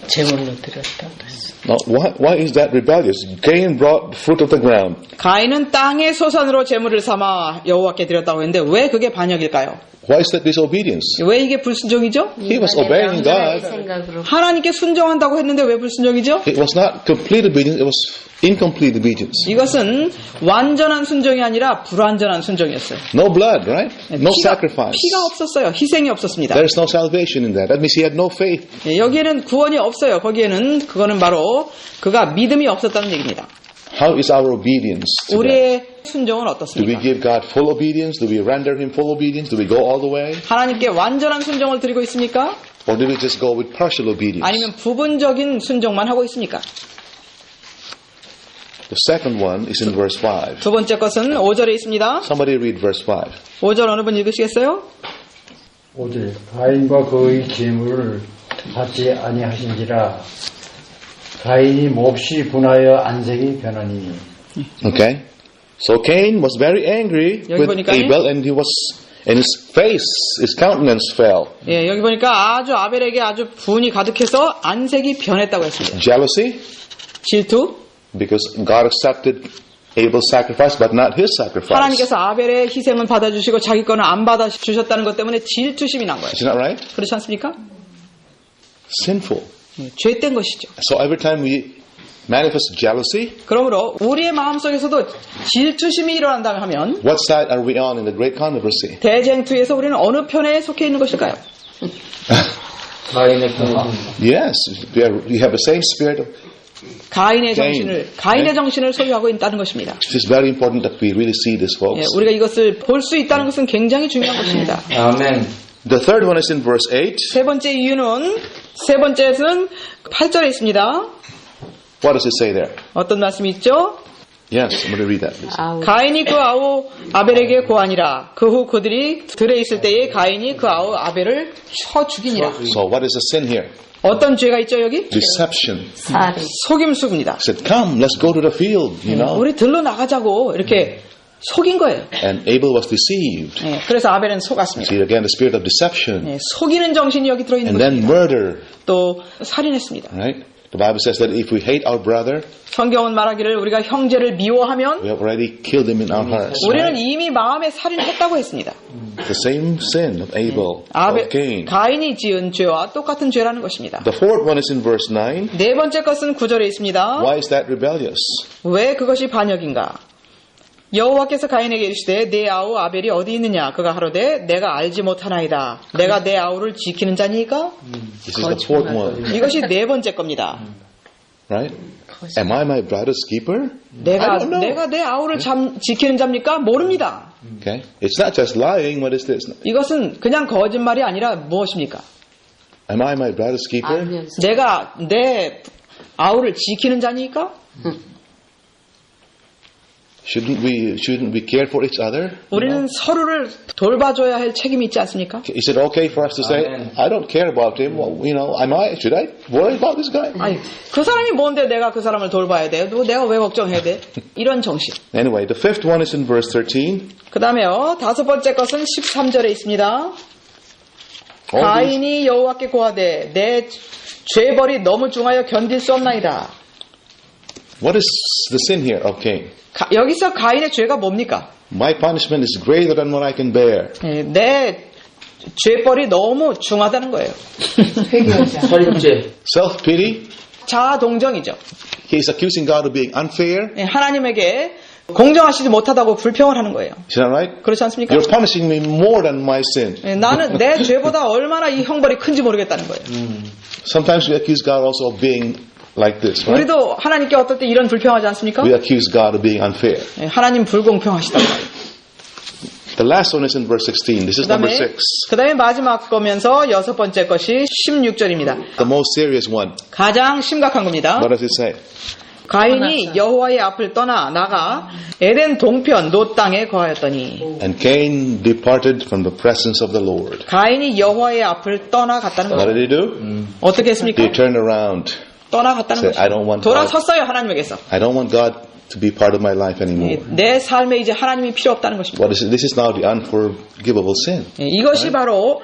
제물로 드렸다고 했어. Now, why is that rebellious? Cain brought fruit of the ground. 가인은 땅의 소산으로 제물을 삼아 여호와께 드렸다고 했는데 왜 그게 반역일까요? Why is that disobedience? 왜 이게 불순종이죠? He was obeying God. 생각으로 하나님께 순종한다고 했는데 왜 불순종이죠? It was not complete obedience, it was incomplete obedience. 이것은 완전한 순종이 아니라 불완전한 순종이었어요. No blood, right? No sacrifice. 피가 없었어요. 희생이 없었습니다. There is no salvation in that. That means he had no faith. 예, 여기에는 구원이 없어요. 거기에는 그거는 바로 그가 믿음이 없었다는 얘기입니다. How is our obedience to that? 우리의 순종은 Do we 어떻습니까? give God full obedience? Do we render him full obedience? Do we go all the way? 하나님께 완전한 순종을 드리고 있습니까? Or do we just go with partial obedience? 아니면 부분적인 순종만 하고 있습니까? The second one is in verse 5. 두 번째 것은 5절에 있습니다. Somebody read verse 5. 5절 어느 분 읽으시겠어요? 5절 가인과 그의 재물을 받지 아니하신지라 가인이 몹시 분하여 안색이 변하니. Okay? So Cain was very angry 여기 with 보니까요. Abel and his face, his countenance fell. 예, 여기 보니까 아주 아벨에게 아주 분이 가득해서 안색이 변했다고 했습니다. Jealousy, 질투. because God accepted Abel's sacrifice but not his sacrifice. 하나님께서 아벨의 희생은 받아주시고 자기 거는 안 받아주셨다는 것 때문에 질투심이 난 거예요. Isn't that right? 그렇지 않습니까? sinful. 죄된 것이죠. So every time we manifest jealousy, 그러므로 우리의 마음속에서도 질투심이 일어난다면 하면 what side are we on in the great controversy? 대쟁투에서 우리는 어느 편에 속해 있는 것일까요? 가인의 편. Yes, we have the same spirit of. 가인의 가인. 정신을 소유하고 있다는 것입니다. It is very important that we really see this, folks. 예, 우리가 이것을 볼 수 있다는 것은 굉장히 중요한 것입니다. 아멘. The third one is in verse 8. 세 번째 이유는 세 번째는 8절에 있습니다. What does it say there? 어떤 말씀이 있죠? Yes, I'm going to read that, please. 가인이 그 아우 아벨에게 고하니라. 그 후 그들이 들에 있을 때에 가인이 그 아우 아벨을 쳐 죽이니라. So what is the sin here? 어떤 죄가 있죠 여기? Deception. 살이. 속임수입니다. He said, come, let's go to the field, you know. 우리 들러 나가자고 이렇게 속인 거예요. And Abel was deceived. 예, 그래서 아벨은 속았습니다. See, again, the spirit of deception. 예, 속이는 정신이 여기 들어있는 And then 것입니다. murder, 또 살인했습니다. right? The Bible says that if we hate our brother, 성경은 말하기를 우리가 형제를 미워하면 we have already killed him in our hearts. 우리는 Right? 이미 마음에 살인했다고 했습니다. The same sin of Abel, of Cain. 가인이 지은 죄와 똑같은 죄라는 것입니다. The fourth one is in verse 9. 네 번째 것은 9절에 있습니다. Why is that rebellious? 왜 그것이 반역인가? 여호와께서 가인에게 이르시되 내 아우 아벨이 어디 있느냐? 그가 하로되 내가 알지 못하나이다. 내가 내 아우를 지키는 자니까? This is the fourth one, 이것이 네 번째 겁니다. right? Am I my brother's keeper? I 내가 don't know. 내 아우를 지키는 자입니까? 모릅니다. Okay, it's not just lying. What is this? 이것은 그냥 거짓말이 아니라 무엇입니까? Am I my brother's keeper? 알면서. 내가 내 아우를 지키는 자니까? Shouldn't we care for each other? 우리는 서로를 돌봐줘야 할 책임이 있지 않습니까? Is it okay for us to say, Amen. I don't care about him? Well, you know, should I worry about this guy? 아니, 그 사람이 뭔데 내가 그 사람을 돌봐야 돼? 내가 왜 걱정해야 돼? 이런 정신. Anyway, the fifth one is in verse 13. 그 다음에요. 다섯 번째 것은 13절에 있습니다. All these, 가인이 여호와께 고하되 내 죄벌이 너무 중하여 견딜 수 없나이다. what is the sin here of Cain? 여기서 가인의 죄가 뭡니까? My punishment is greater than what I can bear. 내 죄벌이 너무 중하다는 거예요. 살인죄. Self-pity. 자아동정이죠. He is accusing God of being unfair. 하나님에게 공정하시지 못하다고 불평을 하는 거예요. Is that right? 그렇지 않습니까? You're punishing me more than my sin. 나는 내 죄보다 얼마나 이 형벌이 큰지 모르겠다는 거예요. Sometimes we accuse God also of being like this, right? 우리도 하나님께 어떨 때 이런 불평하지 않습니까? We accuse God of being unfair. 하나님 불공평하시다고 말이에요. The last one is in verse 16. This is number 6. 그 다음에 마지막 거면서 여섯 번째 것이 16절입니다. The most serious one. 가장 심각한 겁니다. What does it say? 가인이 여호와의 앞을 떠나 나가 에덴 동편 놋 땅에 거하였더니 And Cain departed from the presence of the Lord. 가인이 여호와의 앞을 떠나갔다는 What 거예요. did he do? 어떻게 했습니까? He turned around. 떠나갔다는 Said, I don't 거죠. want 돌아섰어요 하나님에게서. I don't want God to be part of my life anymore. 내 삶에 이제 하나님이 필요 없다는 것입니다. What is it? This is now the unforgivable sin. 이것이 바로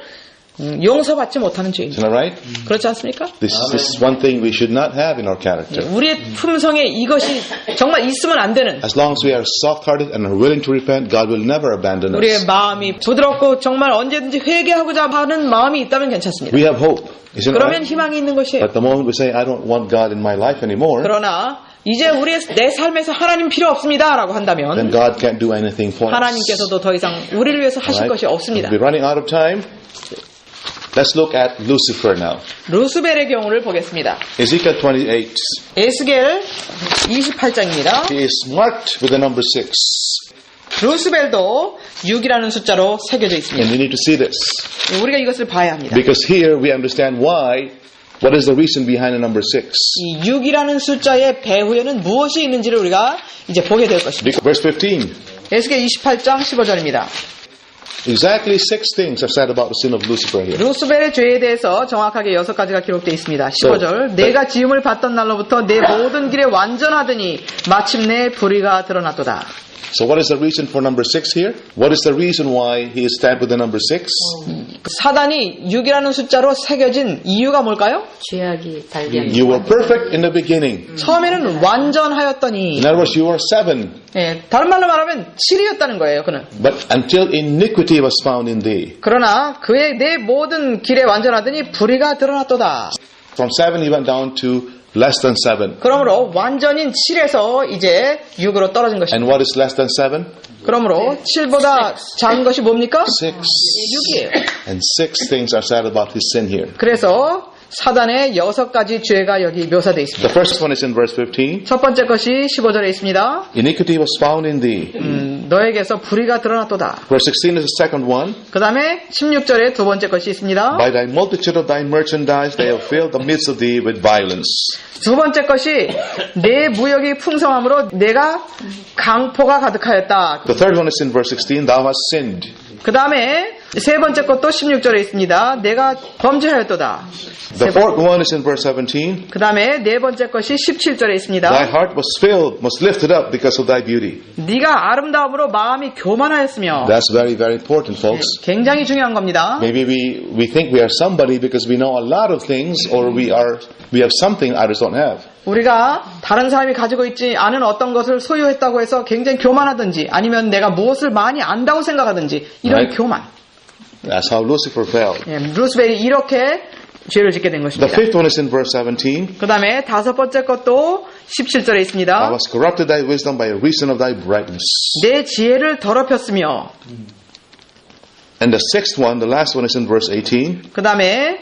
용서받지 못하는 죄입니다. Isn't that right? 그렇지 않습니까? This is one thing we should not have in our character. 우리의 품성에 이것이 정말 있으면 안 되는 As long as we are soft-hearted and are willing to repent, God will never abandon 우리의 us. 마음이 부드럽고 정말 언제든지 회개하고자 하는 마음이 있다면 괜찮습니다. We have hope. Isn't 그러면 right? 희망이 있는 것이에요. But the moment we say, I don't want God in my life anymore, 그러나 이제 내 삶에서 하나님 필요 없습니다라고 then 한다면 God can't do anything for us. 하나님께서도 더 이상 우리를 위해서 하실 Right? 것이 없습니다. We're running out of time. Let's look at Lucifer now. 루스벨의 경우를 보겠습니다. Ezekiel 28. 에스겔 28장입니다. He is marked with the number 6. 루스벨도 6이라는 숫자로 새겨져 있습니다. And we need to see this. 우리가 이것을 봐야 합니다. Because here we understand what is the reason behind the number 6. 이 6이라는 숫자의 배후에는 무엇이 있는지를 우리가 이제 보게 될 것입니다. Verse 15. 에스겔 28장 15절입니다. Exactly 6 things are said about the sin of Lucifer here. 루스벨의 죄에 대해서 정확하게 6가지가 기록되어 있습니다. 15절 내가 지음을 받던 날로부터 내 모든 길에 완전하더니 마침내 불의가 드러났도다. So what is the reason for number 6 here? What is the reason why he is stamped with the number 6? 사단이 6이라는 숫자로 새겨진 이유가 뭘까요? 죄악이 발견. You were perfect in the beginning. 처음에는 완전하였더니 In other words, you were 7. 다른 말로 말하면 7이었다는 거예요. 그는. But until iniquity was found in thee. 그러나 그의 내 모든 길에 완전하더니 불의가 드러났도다. From 7 he went down to less than 7. 그러므로 완전인 7에서 이제 6으로 떨어진 것입니다. And what is less than 7? 그러므로 7보다 작은 것이 뭡니까? 6. 6이에요. And 6 things are said about his sin here. 그래서 사단의 6가지 죄가 여기 묘사되어 있습니다. The first one is in verse 15. 첫 번째 것이 15절에 있습니다. Iniquity was found in thee. 너에게서 불의가 드러났도다. Verse 16 is the second one. 그 다음에 16절에 두 번째 것이 있습니다. By thy multitude of thy merchandise they have filled the midst of thee with violence. 두 번째 것이 내 무역이 풍성함으로 내가 강포가 가득하였다. The third one is in verse 16. Thou hast sinned. 그 다음에 세 번째 것도 16절에 있습니다. 내가 범죄하였도다. The fourth one is in verse 17. 그 다음에 네 번째 것이 17절에 Thy 있습니다. heart was lifted up because of thy beauty. 네가 아름다움으로 마음이 교만하였으며. That's very, very important, folks. 굉장히 중요한 겁니다. Maybe we think we are somebody because we know a lot of things, or we have something others don't have. 우리가 다른 사람이 가지고 있지 않은 어떤 것을 소유했다고 해서 굉장히 교만하든지 아니면 내가 무엇을 많이 안다고 생각하든지 이런 Right. 교만. That's how Lucifer fell. 루스벨이 이렇게 죄를 짓게 된 The 것입니다. fifth one is in verse 17. 그 다음에 다섯 번째 것도 17절에 Thou 있습니다. hast corrupted thy wisdom by reason of thy brightness. 내 지혜를 더럽혔으며. And the sixth one, the last one is in verse 18. 그 다음에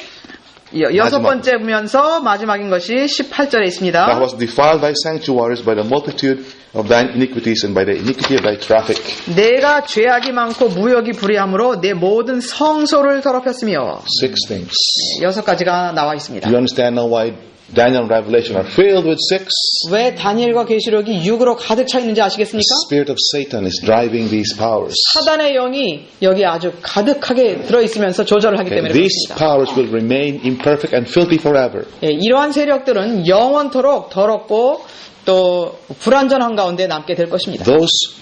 여섯 마지막. 번째 보면서 마지막인 것이 18절에 있습니다. Thou hast defiled thy sanctuaries by the multitude of thine iniquities and by the iniquity of thy traffic. 내가 죄악이 많고 무역이 불의함으로 내 모든 성소를 더럽혔으며. 6 things. 여섯 가지가 나와 있습니다. Do you understand now why Daniel and Revelation are filled with 6? 왜 다니엘과 계시록이 6으로 가득 차 있는지 The 아시겠습니까? spirit of Satan is driving these powers. 사단의 영이 여기 아주 가득하게 들어있으면서 조절을 하기 때문에 These 그렇습니다. powers will remain imperfect and filthy forever. 예, 이러한 세력들은 영원토록 더럽고 또 불완전한 가운데 남게 될 것입니다. Those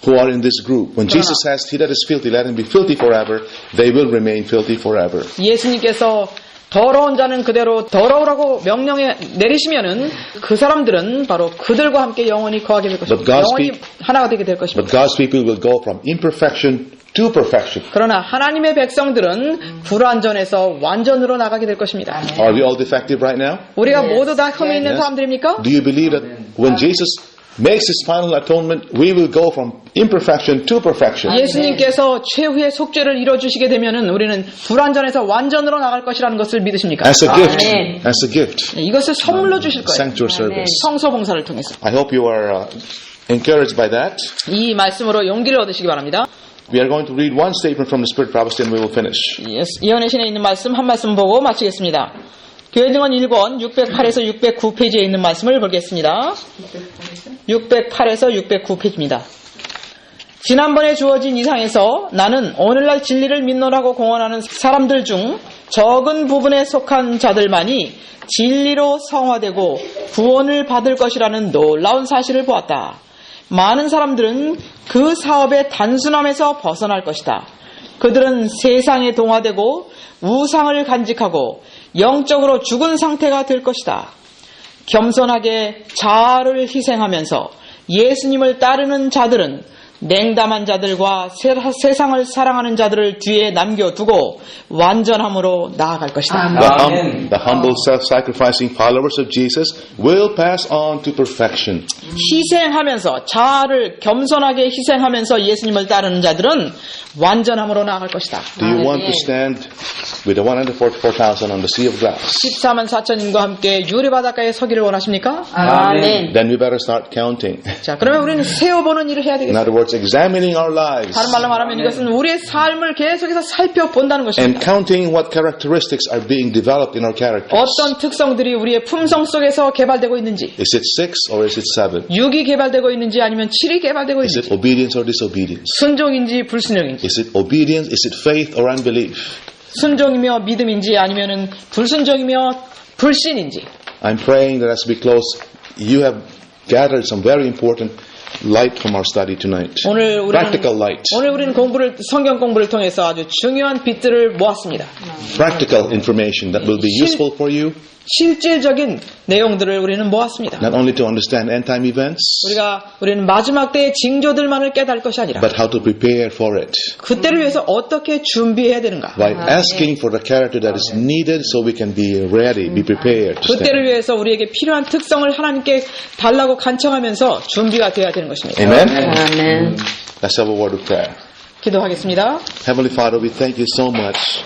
who are in this group, when Jesus says, he that is filthy, let him be filthy forever, they will remain filthy forever. 예수님께서 더러운 자는 그대로 더러우라고 명령에 내리시면은 그 사람들은 바로 그들과 함께 영원히 거하게 될 것입니다. But God's 영원히 하나가 되게 될 것입니다. But God's people will go from imperfection to perfection. 그러나 하나님의 백성들은 불완전에서 완전으로 나가게 될 것입니다. Are we all defective right now? 우리가 모두 다 흠이 있는 Yes. 사람들입니까? Do you believe that when Jesus makes his final atonement, we will go from imperfection to perfection? 예수님께서 최후의 속죄를 이뤄주시게 되면은 우리는 불완전에서 완전으로 나갈 것이라는 것을 믿으십니까? As a gift. Amen. As a gift. 이것을 선물로 주실 거예요. Sanctuary service. 성소 봉사를 통해서. I hope you are encouraged by that. 이 말씀으로 용기를 얻으시기 바랍니다. We are going to read one statement from the Spirit Prophecy and we will finish. 이언의 신에 있는 말씀 한 말씀 보고 마치겠습니다. 교회 증언 1권 608에서 609페이지에 있는 말씀을 보겠습니다. 608에서 609페이지입니다. 지난번에 주어진 이상에서 나는 오늘날 진리를 믿노라고 공언하는 사람들 중 적은 부분에 속한 자들만이 진리로 성화되고 구원을 받을 것이라는 놀라운 사실을 보았다. 많은 사람들은 그 사업의 단순함에서 벗어날 것이다. 그들은 세상에 동화되고 우상을 간직하고 영적으로 죽은 상태가 될 것이다. 겸손하게 자아를 희생하면서 예수님을 따르는 자들은 냉담한 자들과 세상을 사랑하는 자들을 뒤에 남겨두고 완전함으로 나아갈 것이다. The humble, self-sacrificing followers of Jesus will pass on to perfection. 희생하면서 자아를 겸손하게 희생하면서 예수님을 따르는 자들은 완전함으로 나아갈 것이다. Do you want to stand with the 144,000 on the sea of glass? 14만 4천인과 함께 유리바닷가에 서기를 원하십니까? 아멘. Then we better start counting. 자, 그러면 우리는 세어보는 일을 해야 In 되겠습니다. other words, examining our lives 다른 말로 말하면 이것은 우리의 삶을 계속해서 살펴본다는 and 것입니다. counting what characteristics are being developed in our characters. 어떤 특성들이 우리의 품성 속에서 개발되고 있는지, Is it 6 or is it 7? 6이 개발되고 있는지 아니면 7이 개발되고 Is 있는지, it obedience or disobedience? 순종인지 불순종인지, Is it obedience? Is it faith or unbelief? 순종이며 믿음인지 아니면 불순종이며 불신인지. I'm praying that as we close, you have gathered some very important light from our study tonight. Practical light. 오늘 우리는 성경 공부를 통해서 아주 중요한 빛들을 모았습니다. Practical information that will be useful for you. 실질적인 내용들을 우리는 모았습니다. Not only to understand end time events, 우리는 마지막 때의 징조들만을 깨달을 것이 아니라 but how to prepare for it. 그때를 위해서 어떻게 준비해야 되는가. By asking for the character that is needed so we can be ready, be prepared to 그때를 stand. 위해서 우리에게 필요한 특성을 하나님께 달라고 간청하면서 준비가 되어야 되는 것입니다. Amen? 아멘. Let's have a word of prayer. 기도하겠습니다. Heavenly Father, we thank you so much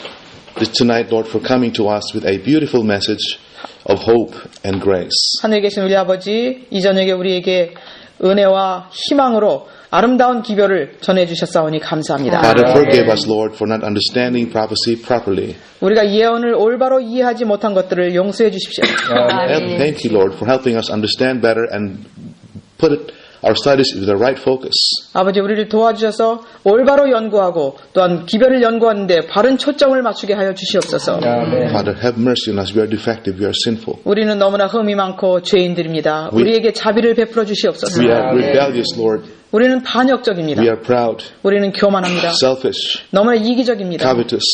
tonight, Lord, for coming to us with a beautiful message of hope and grace. 하늘에 계신 우리 아버지, 이 저녁에 우리에게 은혜와 희망으로 아름다운 기별을 전해주셨사오니 감사합니다. Father, forgive us, Lord, for not understanding prophecy properly. 우리가 예언을 올바로 이해하지 못한 것들을 용서해 주십시오. Thank you, Lord, for helping us understand better and put our studies with the right focus. 아버지, 우리를 도와주셔서 올바로 연구하고 또한 기별을 연구하는데 바른 초점을 맞추게 하여 주시옵소서. Father, have mercy on us. We are defective. We are sinful. 우리는 너무나 흠이 많고 죄인들입니다. 우리에게 자비를 베풀어 주시옵소서. We are rebellious, Lord. 우리는 반역적입니다. We are proud, 우리는 교만합니다. selfish, 너무나 이기적입니다. covetous.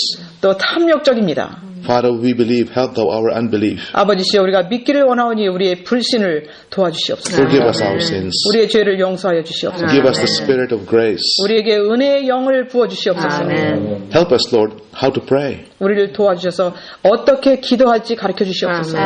또 탐욕적입니다. Father, we believe. Help thou our unbelief. 아버지시여, 우리가 믿기를 원하오니 우리의 불신을 도와주시옵소서. Forgive us our sins. 우리의 죄를 용서하여 주시옵소서. Give us the spirit of grace. 우리에게 은혜의 영을 부어 주시옵소서. 아멘. Help us, Lord, how to pray. 우리를 도와주셔서 어떻게 기도할지 가르쳐 주시옵소서.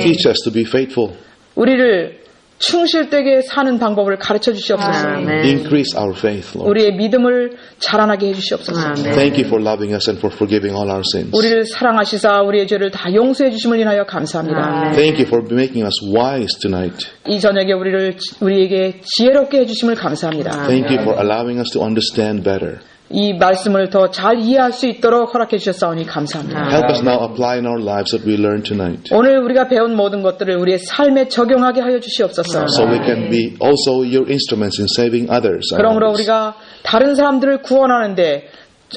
Teach us to be faithful. 우리를 충실되게 사는 방법을 가르쳐 주시옵소서. Increase our faith, Lord. 우리의 믿음을 자라나게 해 주시옵소서. Thank you for loving us and for forgiving all our sins. 우리를 사랑하시사 우리의 죄를 다 용서해 주심을 인하여 감사합니다. Thank you for making us wise tonight. 이 저녁에 우리에게 지혜롭게 해주심을 감사합니다. Thank you for allowing us to understand better. 이 말씀을 더 잘 이해할 수 있도록 허락해 주셨사오니 감사합니다. Help us now apply in our lives that we learned tonight. 오늘 우리가 배운 모든 것들을 우리의 삶에 적용하게 하여 주시옵소서. So we can be also your instruments in saving others. 그러므로 우리가 다른 사람들을 구원하는데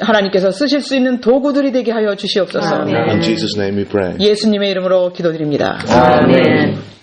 하나님께서 쓰실 수 있는 도구들이 되게 하여 주시옵소서. In Jesus' name we pray. 예수님의 이름으로 기도드립니다. 아멘.